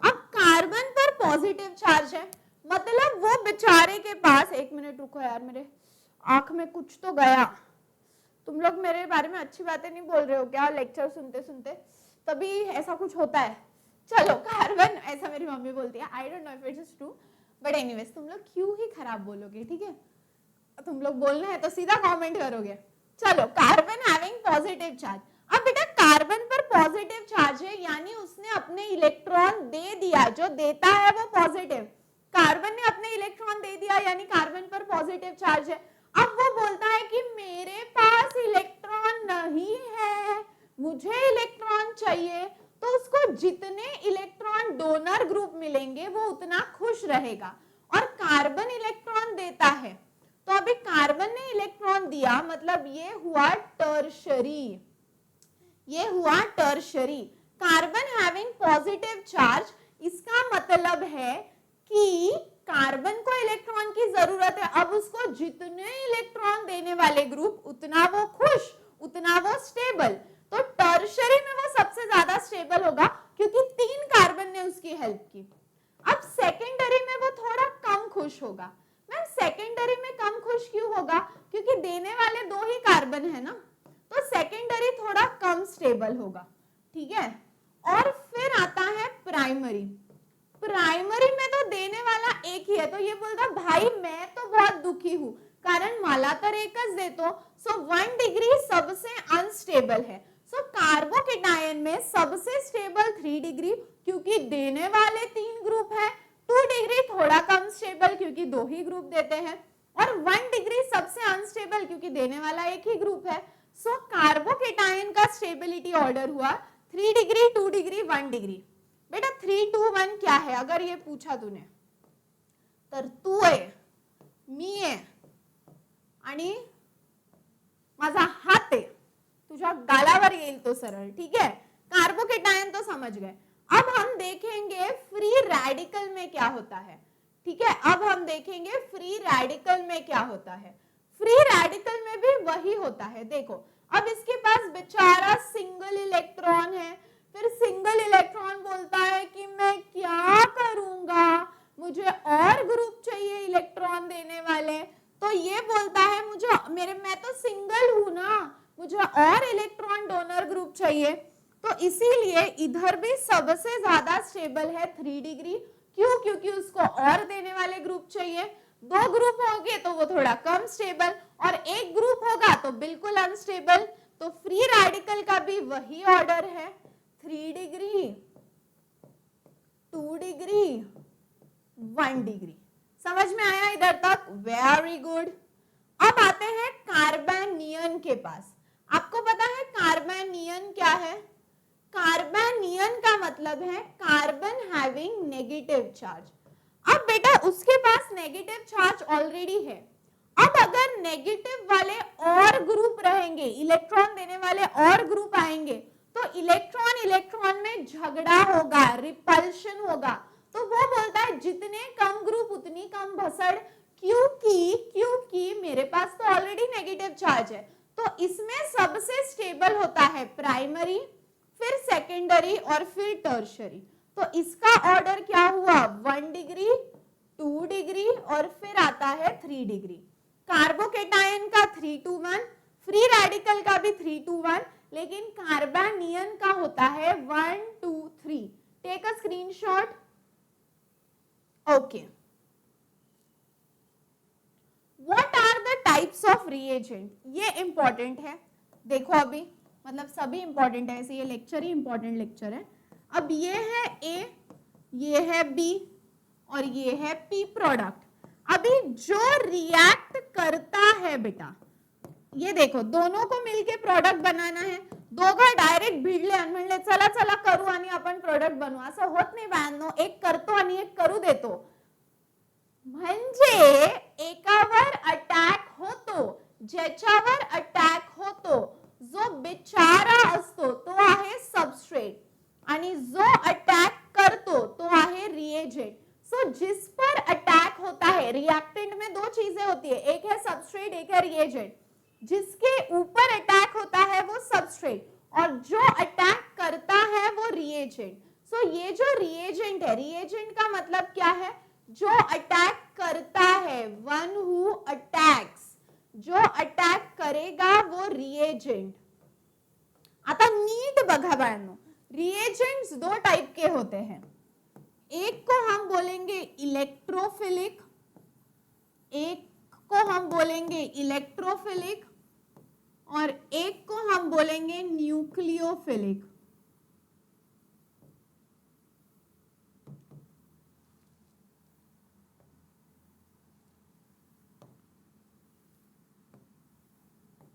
अब कार्बन पर पॉजिटिव चार्ज है, मतलब वो बेचारे के पास, एक मिनट रुको यार, मेरे आंख में कुछ तो गया। तुम लोग मेरे बारे में अच्छी बातें नहीं बोल रहे हो क्या लेक्चर सुनते सुनते, तभी ऐसा कुछ होता है। चलो कार्बन, ऐसा मेरी मम्मी बोलती है, I don't know if it is true, but anyways तुम लोग क्यों ही खराब बोलोगे, ठीक है। तुम लोग बोलना है तो सीधा कमेंट करोगे। चलो कार्बन हैविंग पॉजिटिव चार्ज। अब बेटा कार्बन पर पॉजिटिव चार्ज है, यानी उसने अपने इलेक्ट्रॉन दे दिया, जो देता है वो पॉजिटिव। कार्बन ने अपने इलेक्ट्रॉन दे दिया, यानी कार्बन पर पॉजिटिव चार्ज है। अब वो बोलता है कि मेरे पास इलेक्ट्रॉन नहीं है, मुझे इलेक्ट्रॉन चाहिए, तो उसको जितने इलेक्ट्रॉन डोनर ग्रुप मिलेंगे वो उतना खुश रहेगा। और कार्बन इलेक्ट्रॉन देता है, तो अभी कार्बन ने इलेक्ट्रॉन दिया, मतलब ये हुआ टर्शरी, ये हुआ tertiary. Carbon having positive charge, इसका मतलब है कि कार्बन को इलेक्ट्रॉन की जरूरत है, अब उसको जितने इलेक्ट्रॉन देने वाले ग्रुप उतना वो खुश, उतना वो स्टेबल। तो टर्शरी में वो सबसे ज्यादा स्टेबल होगा क्योंकि 3 कार्बन ने उसकी हेल्प की। अब सेकेंडरी में वो थोड़ा कम खुश होगा, मैम सेकेंडरी में कम खुश क्यों होगा? क्योंकि देने वाले 2 ही कार्बन है ना, तो सेकेंडरी थोड़ा कम स्टेबल होगा, ठीक है। और फिर आता है प्राइमरी। प्राइमरी में तो देने वाला एक ही है, तो ये बोलता भाई मैं तो बहुत दुखी हूं, कारण मला तर एकच देतो, सो 1 डिग्री सबसे अनस्टेबल है। सो कार्बोकेटायन में सबसे स्टेबल 3 डिग्री, क्योंकि देने वाले 3 ग्रुप है। 2 डिग्री थोड़ा कम स्टेबल, क्योंकि 2 ही ग्रुप देते हैं। और 1 डिग्री सबसे अनस्टेबल, क्योंकि देने वाला एक ही ग्रुप है। सो कार्बोकेटायन का स्टेबिलिटी ऑर्डर हुआ 3 डिग्री, 2 डिग्री, 1 डिग्री। बेटा 3, 2, 1 क्या है अगर ये पूछा तूने, तर तू आहे, मी आहे आणि माझा हात आहे, तुझ्या गालावर येईल तो सरळ, ठीक है। कार्बोकेटायन तो समझ गए। अब हम देखेंगे फ्री रेडिकल में क्या होता है, ठीक है। अब हम देखेंगे फ्री रेडिकल में क्या होता है। फ्री रेडिकल में भी वही होता है। देखो अब इसके पास बेचारा सिंगल इलेक्ट्रॉन है, फिर सिंगल इलेक्ट्रॉन बोलता है कि मैं क्या करूंगा, मुझे और ग्रुप चाहिए इलेक्ट्रॉन देने वाले। तो ये बोलता है मैं तो सिंगल हूं ना, मुझे और इलेक्ट्रॉन डोनर ग्रुप चाहिए। तो इसीलिए इधर भी सबसे ज्यादा स्टेबल है 3 डिग्री। क्यों? क्योंकि उसको और देने वाले ग्रुप चाहिए। 2 ग्रुप होंगे तो वो थोड़ा कम स्टेबल, और 1 ग्रुप होगा तो बिल्कुल अनस्टेबल। तो फ्री रेडिकल का भी वही ऑर्डर है, 3 डिग्री, 2 डिग्री, 1 डिग्री। समझ में आया इधर तक? Very good. अब आते हैं कार्बेनियन के पास। आपको पता है कार्बेनियन क्या है? कार्बेनियन का मतलब है कार्बन हैविंग नेगेटिव चार्ज। अब बेटा उसके पास नेगेटिव चार्ज ऑलरेडी है। अब अगर नेगेटिव वाले और ग्रुप रहेंगे, इलेक्ट्रॉन देने वाले और ग्रुप आएंगे, तो इलेक्ट्रॉन इलेक्ट्रॉन में झगड़ा होगा, रिपल्शन होगा। तो वो बोलता है जितने कम ग्रुप उतनी कम भसड़, क्योंकि मेरे पास तो ऑलरेडी नेगेटिव चार्ज है। तो इसमें सबसे स्टेबल होता है प्राइमरी, फिर सेकेंडरी और फिर टर्शियरी। तो इसका ऑर्डर क्या हुआ? 1 डिग्री, 2 डिग्री और फिर आता है 3 डिग्री। कार्बोकेटायन का 3 to 1, फ्री रेडिकल का भी 3 to 1, लेकिन कार्बेनियन का होता है 1 2 3। Take a screenshot. Okay, what are the types of reagent? ये इंपॉर्टेंट है। देखो अभी मतलब सभी इंपॉर्टेंट है, ऐसे ये लेक्चर ही इंपॉर्टेंट लेक्चर है। अब ये है ए, ये है बी और ये है पी प्रोडक्ट। अभी जो रिएक्ट करता है बेटा, ये देखो दोनों को मिलके प्रोडक्ट बनाना है। दोघं डायरेक्ट भिडले आणि म्हणले चला चला करू आणि आपण प्रोडक्ट बनवू, असं होत नाही बायांनो। एक करतो आणि एक करू देतो, म्हणजे एकावर अटॅक होतो, ज्याच्यावर अटॅक होतो जो बिचारा असतो तो आहे सबस्ट्रेट, आणि जो अटैक करतो तो आहे रिएजेंट। सो जिस पर अटैक होता है, रिएक्टेंट में 2 चीजें होती है, एक है सबस्ट्रेट, एक है रिएजेंट। जिसके ऊपर अटैक होता है वो सबस्ट्रेट और जो अटैक करता है वो रिएजेंट। सो ये जो रिएजेंट है, रिएजेंट का मतलब क्या है? जो अटैक करता है, वन हु अटैक्स, जो अटैक करेगा वो रिएजेंट। आता नीट बघा बाळांनो, रिएजेंट्स 2 टाइप के होते हैं। एक को हम बोलेंगे इलेक्ट्रोफिलिक, एक को हम बोलेंगे इलेक्ट्रोफिलिक और एक को हम बोलेंगे न्यूक्लियोफिलिक।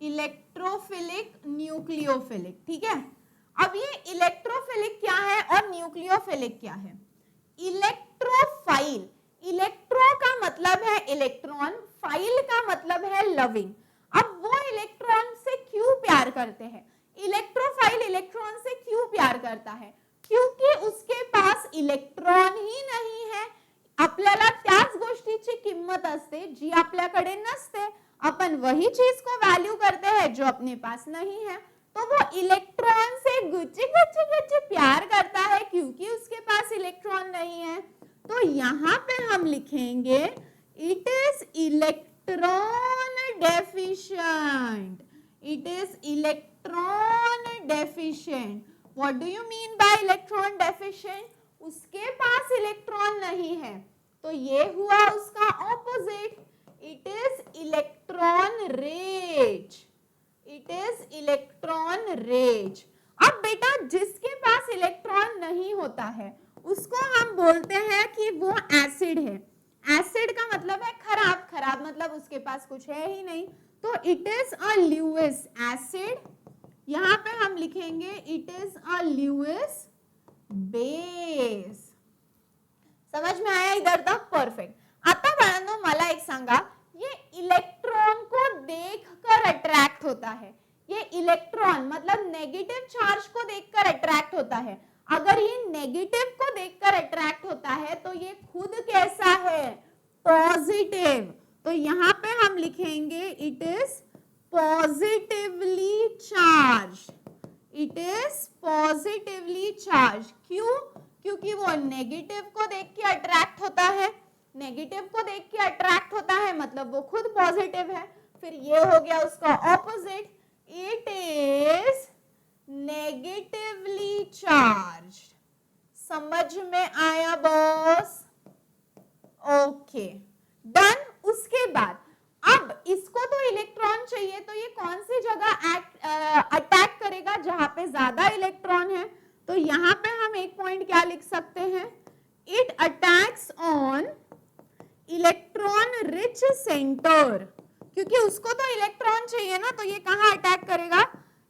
इलेक्ट्रोफिलिक, न्यूक्लियोफिलिक, ठीक है। अब ये इलेक्ट्रोफिलिक क्या है और न्यूक्लियोफिलिक क्या है? इलेक्ट्रोफाइल, इलेक्ट्रो का मतलब है इलेक्ट्रॉन, फाइल का मतलब है लविंग। अब वो इलेक्ट्रॉन से क्यों प्यार करते हैं? इलेक्ट्रोफाइल इलेक्ट्रॉन से क्यों प्यार करता है? क्योंकि उसके पास इलेक्ट्रॉन ही नहीं है। आपल्याला त्याच गोष्टीची किंमत असते जी आपल्याकडे नसते, अपन वही चीज को वैल्यू करते हैं जो अपने पास नहीं है। तो वो इलेक्ट्रॉन से गुच्ची गुच्ची गुच्ची प्यार करता है क्योंकि उसके पास इलेक्ट्रॉन नहीं है। तो यहाँ पे हम लिखेंगे It is electron deficient. It is electron deficient. What do you mean by electron deficient? उसके पास इलेक्ट्रॉन नहीं है, तो ये हुआ उसका opposite. It is electron rich. It is electron rich. अब बेटा जिसके पास इलेक्ट्रॉन नहीं होता है उसको हम बोलते हैं कि वो एसिड है. एसिड का मतलब है खराब. खराब मतलब उसके पास कुछ है ही नहीं. तो it is a Lewis acid. यहां पे हम लिखेंगे it is a Lewis base. समझ में आया इधर तक? परफेक्ट. आता बाळांनो मला एक सांगा, ये इलेक्ट्रॉन को देखकर अट्रैक्ट होता है. ये इलेक्ट्रॉन मतलब नेगेटिव चार्ज को देखकर अट्रैक्ट होता है. अगर ये नेगेटिव को देखकर अट्रैक्ट होता है तो ये खुद कैसा है? पॉजिटिव. तो यहाँ पे हम लिखेंगे it is positively charge. It is positively charge. क्यों? क्योंकि वो नेगेटिव को देख के अट्रैक्ट होता है. नेगेटिव को देख के अट्रैक्ट होता है मतलब वो खुद पॉजिटिव है. फिर ये हो गया उसका opposite. It is negatively charge. समझ में आया बॉस? Okay done. उसके बाद अब इसको तो इलेक्ट्रॉन चाहिए, तो ये कौन सी जगह अटैक करेगा? जहां पे ज्यादा इलेक्ट्रॉन है. तो यहां पे हम एक पॉइंट क्या लिख सकते हैं? It attacks on electron rich centre. क्योंकि उसको तो इलेक्ट्रॉन चाहिए ना, तो ये कहां अटैक करेगा?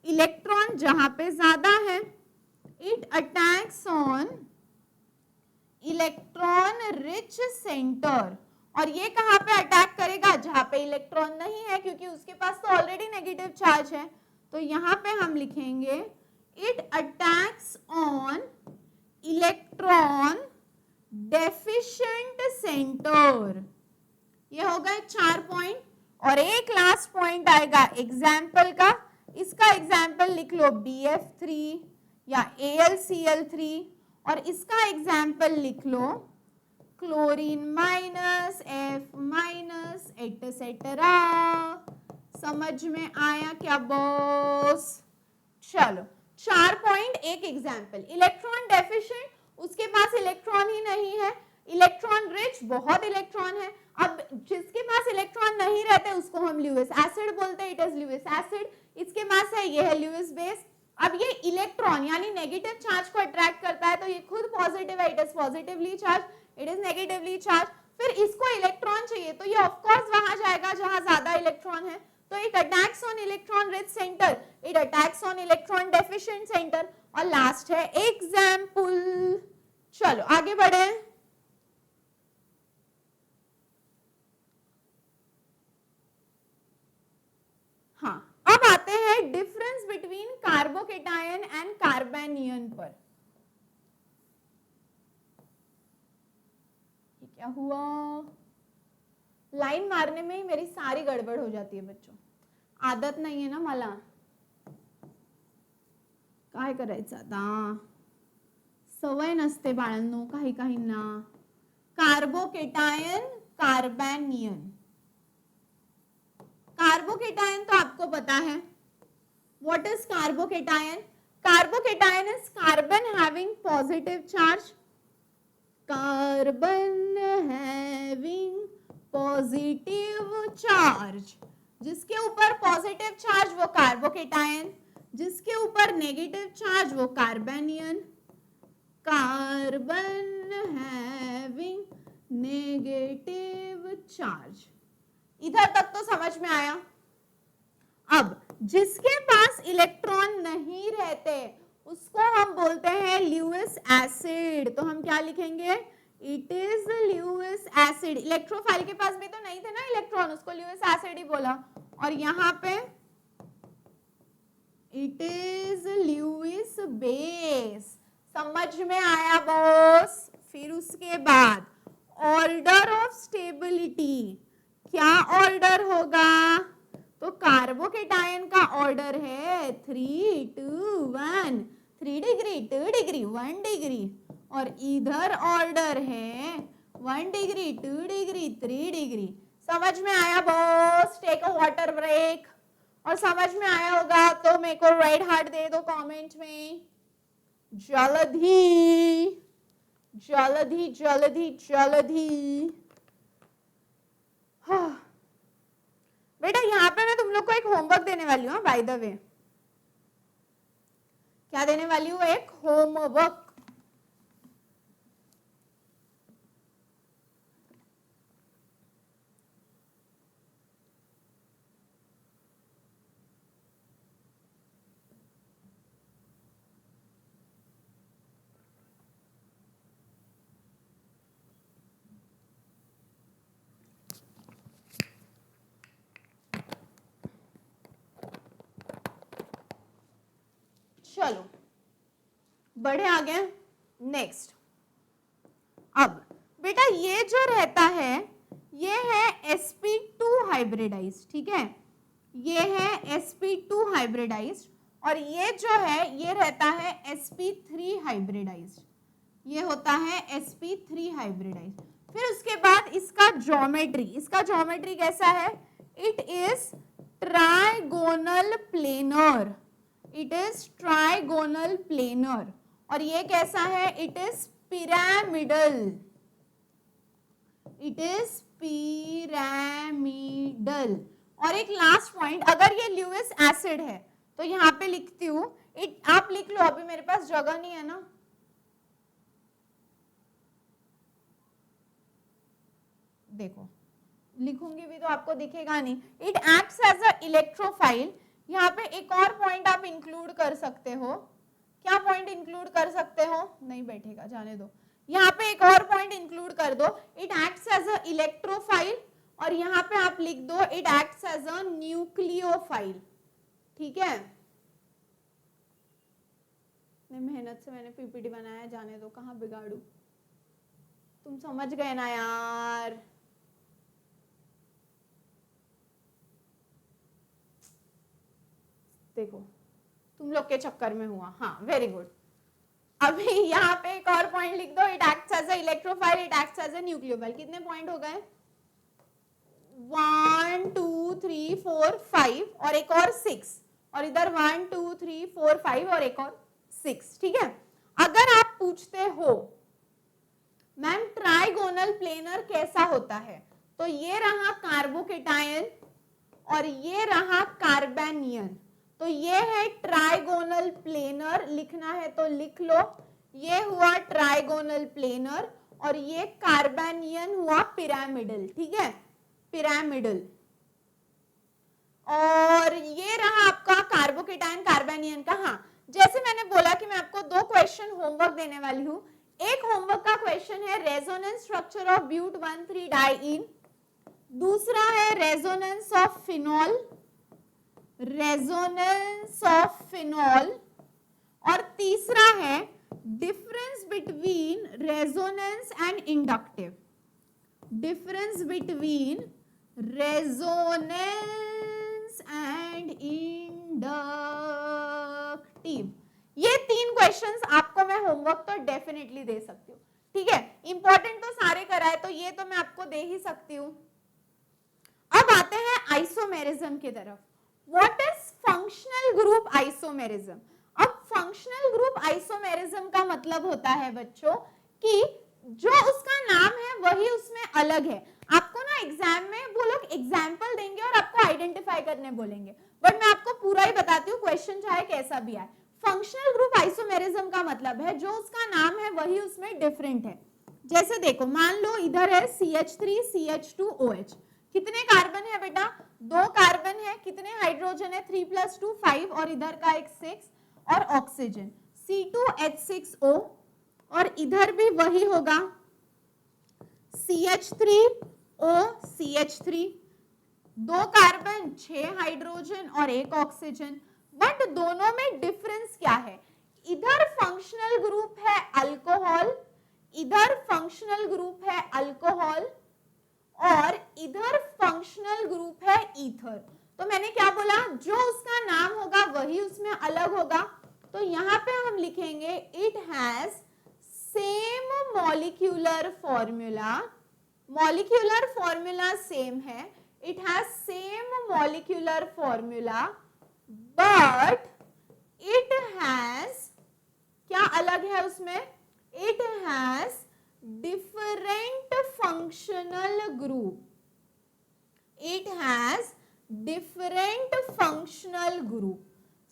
इलेक्ट्रॉन जहां पे ज्यादा है. It attacks on electron rich centre. और ये कहां पे अटैक करेगा? जहां पे इलेक्ट्रॉन नहीं है, क्योंकि उसके पास तो ऑलरेडी नेगेटिव चार्ज है. तो यहां पे हम लिखेंगे it attacks on electron deficient centre. ये हो गए 4 पॉइंट. और एक लास्ट पॉइंट आएगा एग्जाम्पल का. इसका एग्जाम्पल लिख लो BF3 या AlCl3. और इसका एग्जाम्पल लिख लो chlorine minus F minus etcetera. समझ में आया क्या बॉस? चलो 4 पॉइंट एक एग्जाम्पल. इलेक्ट्रॉन डेफिशिएंट, उसके पास इलेक्ट्रॉन ही नहीं है. इलेक्ट्रॉन रिच, बहुत इलेक्ट्रॉन है. अब जिसके पास इलेक्ट्रॉन नहीं रहते उसको हम ल्यूइस एसिड बोलते हैं. It is Lewis acid. इसके पास है, ये है ल्यूइस बेस. अब ये इलेक्ट्रॉन यानी नेगेटिव चार्ज को अट्रैक्ट करता है, तो ये खुद पॉजिटिव है. It is positively charge. It is negatively charge. फिर इसको इलेक्ट्रॉन चाहिए, तो ये ऑफ कोर्स वहां जाएगा जहां ज्यादा इलेक्ट्रॉन है. तो it attacks on electron rich centre. It attacks on electron deficient centre. और लास्ट है एग्जाम्पल. चलो आगे बढ़े. हाँ, अब आते हैं डिफरेंस बिटवीन कार्बोकेटायन एंड कार्बेनियन पर. क्या हुआ? लाइन मारने में ही मेरी सारी गड़बड़ हो जाती है बच्चों. आदत नहीं है ना मला. काय करायचं आता? सवय नसते बाळांनो काही काहींना. कार्बोकेटायन, कार्बेनियन. कार्बोकेटायन तो आपको पता है. What is carbocation? Carbocation is carbon having positive charge. Carbon having positive charge. जिसके ऊपर पॉजिटिव चार्ज वो कार्बोकेटायन, जिसके ऊपर नेगेटिव चार्ज वो carbanion. Carbon having negative charge. इधर तक तो समझ में आया. अब जिसके पास इलेक्ट्रॉन नहीं रहते उसको हम बोलते हैं ल्यूइस एसिड. तो हम क्या लिखेंगे? It is Lewis acid. Electrophile के पास भी तो नहीं थे ना इलेक्ट्रॉन, उसको ल्यूइस एसिड ही बोला. और यहाँ पे इट इज ल्यूइस बेस. समझ में आया बॉस? फिर उसके बाद ऑर्डर ऑफ स्टेबिलिटी. क्या ऑर्डर होगा? तो कार्बोकेटायन का ऑर्डर है 3, 2, 1. 3 डिग्री, 2 डिग्री, 1 डिग्री. और इधर ऑर्डर है 1 डिग्री, 2 डिग्री, 3 डिग्री। समझ में आया boss? Take a water break. और समझ में आया होगा तो मेरे को रेड हार्ट दे दो कमेंट में। जल्दी जल्दी जल्दी जल्दी। हाँ बेटा, यहाँ पे मैं तुम लोग को एक होमवर्क देने वाली हूँ बाय द वे। क्या देने वाली हूँ? एक होमवर्क। चलो बढ़े आगे। नेक्स्ट, अब बेटा ये जो रहता है ये है sp2 हाइब्रिडाइज, ठीक है, ये है sp2 हाइब्रिडाइज, और ये जो है ये रहता है sp3 हाइब्रिडाइज, ये होता है sp3 हाइब्रिडाइज। फिर उसके बाद इसका ज्योमेट्री कैसा है? It is trigonal planar, it is trigonal planar. और ये कैसा है? It is pyramidal, it is pyramidal. और एक लास्ट पॉइंट, अगर ये ल्यूइस एसिड है तो यहां पे लिखती हूं इट, आप लिख लो, अभी मेरे पास जगह नहीं है ना। देखो लिखूंगी भी तो आपको दिखेगा नहीं। It acts as a electrophile. यहाँ पे एक और पॉइंट आप इंक्लूड कर सकते हो। क्या पॉइंट इंक्लूड कर सकते हो? नहीं बैठेगा, जाने दो। यहाँ पे एक और पॉइंट इंक्लूड कर दो, it acts as a electrophile. और यहाँ पे आप लिख दो it acts as a nucleophile, ठीक है। मेहनत से मैंने पीपीटी बनाया, जाने दो, कहाँ बिगाड़ू। तुम समझ गए ना यार। देखो तुम लोग के चक्कर में हुआ। हाँ वेरी गुड। अभी यहाँ पे एक और पॉइंट लिख दो, it acts as a electrophile, it acts as a nucleophile. कितने पॉइंट हो गए? 1 2 3 4 5 और एक और 6, और इधर 1 2 3 4 5 और एक और 6, ठीक है। अगर आप पूछते हो मैम ट्राइगोनल प्लेनर कैसा होता है, तो ये रहा कार्बोकेटायन और ये रहा कार्बेनियन, तो ये है ट्राइगोनल प्लेनर। लिखना है तो लिख लो, ये हुआ ट्राइगोनल प्लेनर और ये कार्बेनियन हुआ पिरामिडल, ठीक है, पिरामिडल। और ये रहा आपका कार्बोकेटायन कार्बेनियन का। हाँ जैसे मैंने बोला कि मैं आपको 2 क्वेश्चन होमवर्क देने वाली हूँ। एक होमवर्क का क्वेश्चन है resonance structure of buta 1,3 diene, दूसरा है resonance of phenol, resonance of phenol, और तीसरा है difference between resonance and inductive, difference between resonance and inductive. ये 3 क्वेश्चंस आपको मैं होमवर्क तो डेफिनेटली दे सकती हूँ, ठीक है। इंपॉर्टेंट तो सारे कराए तो ये तो मैं आपको दे ही सकती हूँ। अब आते हैं आइसोमेरिज्म की तरफ। What is functional group isomerism? अब फंक्शनल ग्रुप आइसोमेरिज्म का मतलब होता है बच्चों कि जो उसका नाम है वही उसमें अलग है। आपको ना एग्जाम में वो लोग एग्जाम्पल देंगे और आपको आइडेंटिफाई करने बोलेंगे, बट मैं आपको पूरा ही बताती हूँ, क्वेश्चन चाहे कैसा भी आए। फंक्शनल ग्रुप आइसोमेरिज्म का मतलब है जो उसका नाम है वही उसमें डिफरेंट है। जैसे देखो मान लो इधर है CH3 CH2OH, कितने कार्बन है बेटा? 2 कार्बन है, कितने हाइड्रोजन है? 3 + 2 5, और इधर का एक 6, और ऑक्सीजन C2H6O, और इधर भी वही होगा CH3O CH3, 2 कार्बन 6 हाइड्रोजन और एक ऑक्सीजन। बट दोनों में डिफरेंस क्या है? इधर फंक्शनल ग्रुप है अल्कोहल, इधर फंक्शनल ग्रुप है अल्कोहल, और इधर फंक्शनल ग्रुप है ईथर। तो मैंने क्या बोला? जो उसका नाम होगा वही उसमें अलग होगा। तो यहाँ पे हम लिखेंगे it has same molecular formula, molecular formula same है, it has same molecular formula but it has, क्या अलग है उसमें, it has different functional group, it has different functional group.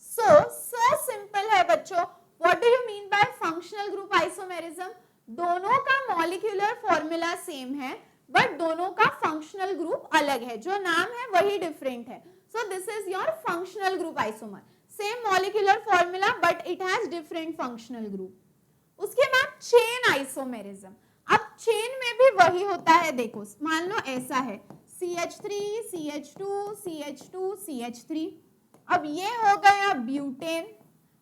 So simple है बच्चों। What do you mean by functional group isomerism? दोनों का molecular formula same है but दोनों का फंक्शनल ग्रुप अलग है, जो नाम है वही डिफरेंट है। So this is your functional group isomer, same molecular formula but it has different functional group. उसके बाद चेन आइसोमेरिज्म। अब चेन में भी वही होता है, देखो मान लो ऐसा है CH3 CH2 CH2 CH3। अब ये हो गया ब्यूटेन,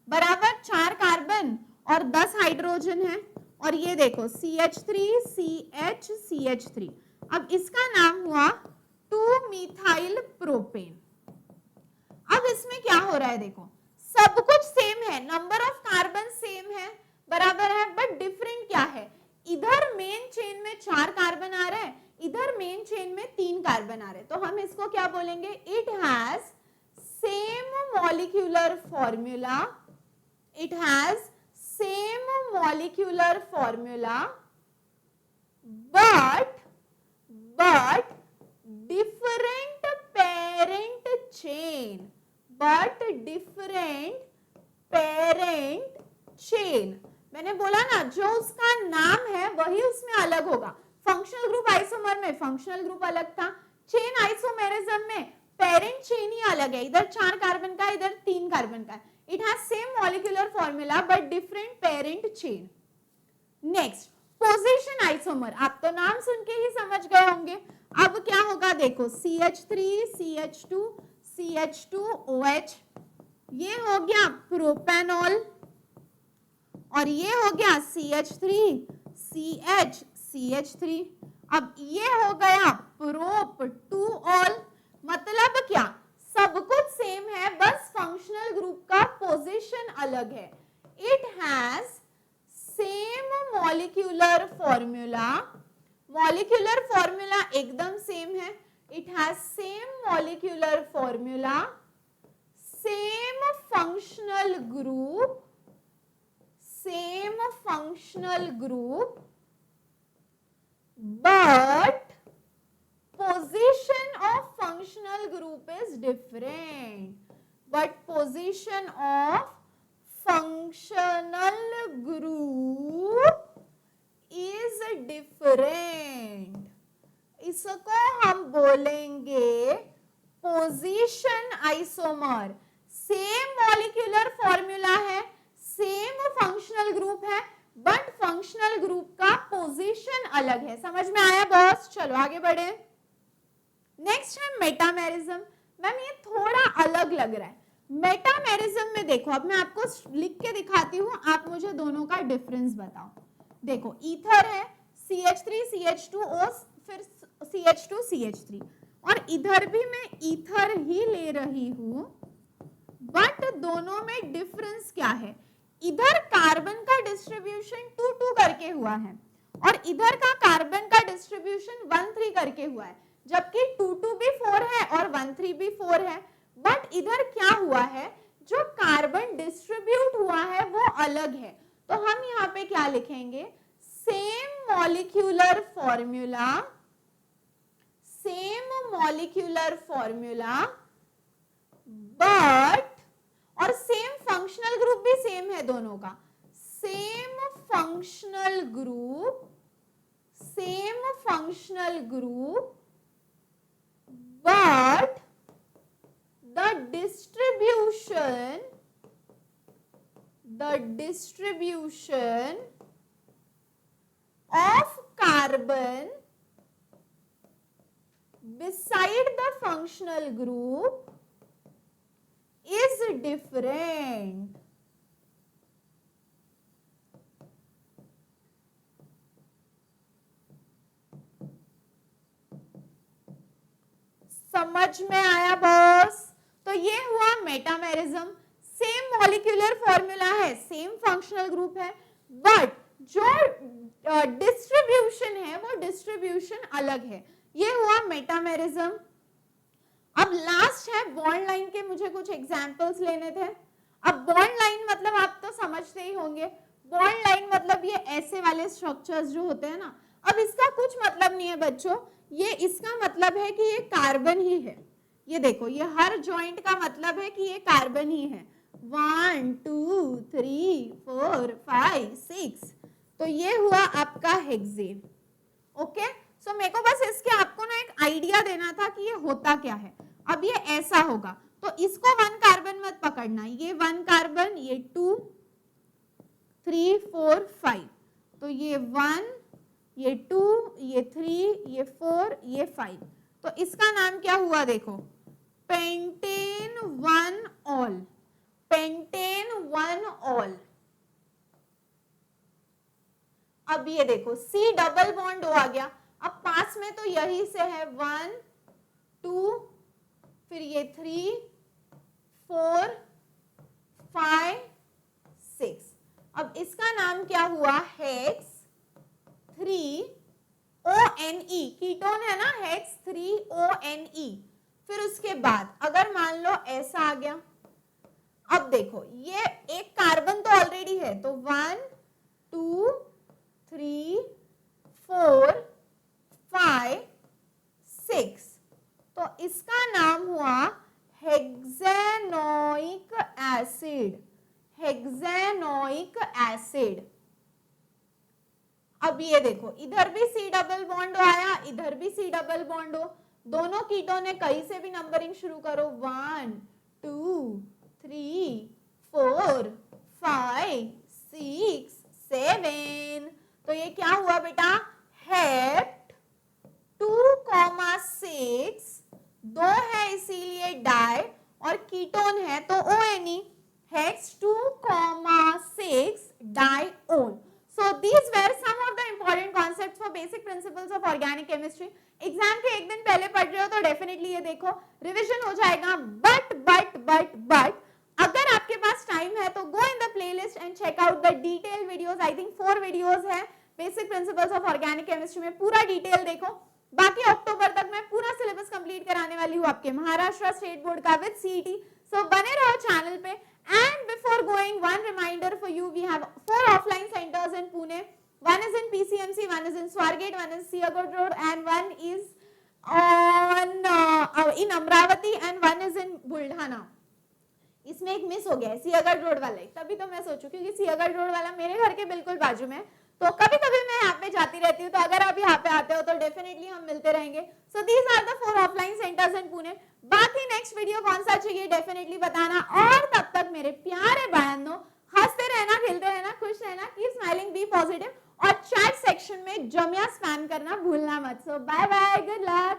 बराबर 4 कार्बन और 10 हाइड्रोजन है, और ये देखो CH3 CH CH3। अब इसका नाम हुआ 2 मिथाइल प्रोपेन। अब इसमें क्या हो रहा है, देखो सब कुछ सेम है, नंबर ऑफ कार्बन सेम है, बराबर है, बट डिफरेंट क्या है, इधर मेन चेन में 4 कार्बन आ रहे हैं, इधर मेन चेन में 3 कार्बन आ रहे हैं, तो हम इसको क्या बोलेंगे, it has same molecular formula, it has same molecular formula but different parent chain, but different parent chain. मैंने बोला ना, जो उसका नाम है वही उसमें अलग होगा। फंक्शनल ग्रुप आइसोमर में फंक्शनल ग्रुप अलग था, चेन आइसोमेरिज्म में पेरेंट चेन ही अलग है, इधर 4 कार्बन का, इधर 3 कार्बन का। It has same molecular formula but different parent chain. Next position isomer, आप तो नाम सुन के ही समझ गए होंगे। अब क्या होगा, देखो CH3 CH2 CH2OH, ये हो गया प्रोपेनॉल, और ये हो गया CH3 CH CH3। अब ये हो गया प्रोप 2ऑल। मतलब क्या, सब कुछ सेम है, बस फंक्शनल ग्रुप का पोजीशन अलग है। It has same molecular formula, molecular formula एकदम सेम है, it has same molecular formula, same functional group, same functional group but position of functional group is different, but position of functional group is different। इसको हम बोलेंगे position isomer. Same molecular formula है, same functional group है, but functional group का position अलग है। समझ में आया बॉस? चलो आगे बढ़े। नेक्स्ट है मेटामेरिज्म। मैम ये थोड़ा अलग लग रहा है। मेटामेरिज्म में देखो, अब मैं आपको लिख के दिखाती हूँ, आप मुझे दोनों का डिफरेंस बताओ। देखो ईथर है CH3 CH2O फिर CH2 CH3, और इधर भी मैं ईथर ही ले रही हूं, बट दोनों में डिफरेंस क्या है, इधर कार्बन का डिस्ट्रीब्यूशन 2-2 करके हुआ है और इधर का कार्बन का डिस्ट्रीब्यूशन 1-3 करके हुआ है, जबकि 2-2 भी 4 है और 1-3 भी 4 है। बट इधर क्या हुआ है, जो कार्बन डिस्ट्रीब्यूट हुआ है वो अलग है, तो हम यहाँ पे क्या लिखेंगे, same molecular formula, same molecular formula but, और सेम फंक्शनल ग्रुप भी सेम है दोनों का, same functional group, same functional group but the distribution of carbon beside the functional group is different। समझ में आया बॉस? तो ये हुआ मेटामेरिज्म। सेम मॉलिक्यूलर फॉर्मूला है, सेम फंक्शनल ग्रुप है, बट जो डिस्ट्रीब्यूशन है वो डिस्ट्रीब्यूशन अलग है। ये हुआ मेटामेरिज्म। अब लास्ट है बॉन्ड लाइन के मुझे कुछ एग्जांपल्स लेने थे। अब बॉन्ड लाइन मतलब आप तो समझते ही होंगे, बॉन्ड लाइन मतलब ये ऐसे वाले स्ट्रक्चर्स जो होते हैं ना। अब इसका कुछ मतलब नहीं है बच्चों, ये इसका मतलब है कि ये कार्बन ही है। ये देखो, ये हर जॉइंट का मतलब है कि ये कार्बन ही है। 1 2 3 4 5 6, तो ये हुआ आपका हेक्सेन। ओके, सो मेरे को बस इसके आपको ना एक आइडिया देना था कि ये होता क्या है। अब ये ऐसा होगा, तो इसको 1 कार्बन मत पकड़ना, ये 1 कार्बन, ये 2 3 4 5, तो ये 1, ये 2, ये 3, ये 4, ये 5, तो इसका नाम क्या हुआ देखो, पेंटेन 1 ऑल, पेंटेन 1 ऑल। अब ये देखो C डबल बॉन्ड O आ गया। अब पास में तो यही से है 1 2, फिर ये 3 4 5 6, अब इसका नाम क्या हुआ, हेक्स 3ONe, कीटोन है ना, हेक्स 3ONe। फिर उसके बाद अगर मान लो ऐसा आ गया, अब देखो ये एक कार्बन तो ऑलरेडी है, तो 1 2 3 4 5 6, तो इसका नाम हुआ हेक्सेनोइक एसिड, हेक्सेनोइक एसिड। अब ये देखो इधर भी C डबल बॉन्ड आया, इधर भी C डबल बॉन्ड हो, दोनों कीटोन ने कहीं से भी नंबरिंग शुरू करो, 1 2 3 4 5 6 7, तो ये क्या हुआ बेटा, हेप्ट 2,6, 2 है इसीलिए डाई, और कीटोन है तो ONe, hex 2,6 डाईओन। So these were some of the important concepts for basic principles of organic chemistry. Exam के एक दिन पहले पढ़ रहे हो तो डेफिनेटली ये देखो रिवीजन हो जाएगा, बट अगर आपके पास टाइम है तो go in the playlist and check out the detail videos. I think 4 videos है basic principles of organic chemistry में, पूरा डिटेल देखो। बाकी अक्टूबर तक मैं पूरा सिलेबस कंप्लीट कराने वाली हूँ आपके महाराष्ट्र स्टेट बोर्ड का विद CET। सो बने रहो चैनल पे। And before going, one reminder for you, we have 4 offline centers in Pune. One is in PCMC, one is in Swargate, one is Siagat Road, and one is on in Amravati, and one is in Buldhana. इसमें एक miss हो गया है, सियागढ़ road वाला, तभी तो मैं सोचूं क्योंकि सियागढ़ रोड वाला मेरे घर के बिल्कुल बाजू में, तो कभी कभी मैं यहाँ पे जाती रहती हूँ, तो अगर आप यहाँ पे आते हो तो डेफिनेटली हम मिलते रहेंगे। So these are the 4 offline centres in Pune. बाकी नेक्स्ट वीडियो कौन सा चाहिए डेफिनेटली बताना, और तब तक मेरे प्यारे बयानों, हंसते रहना, खेलते रहना, खुश रहना, कीप स्माइलिंग, बी पॉजिटिव, और चैट सेक्शन में जमिया स्पैम करना भूलना मत। सो बाय बाय, गुड लक।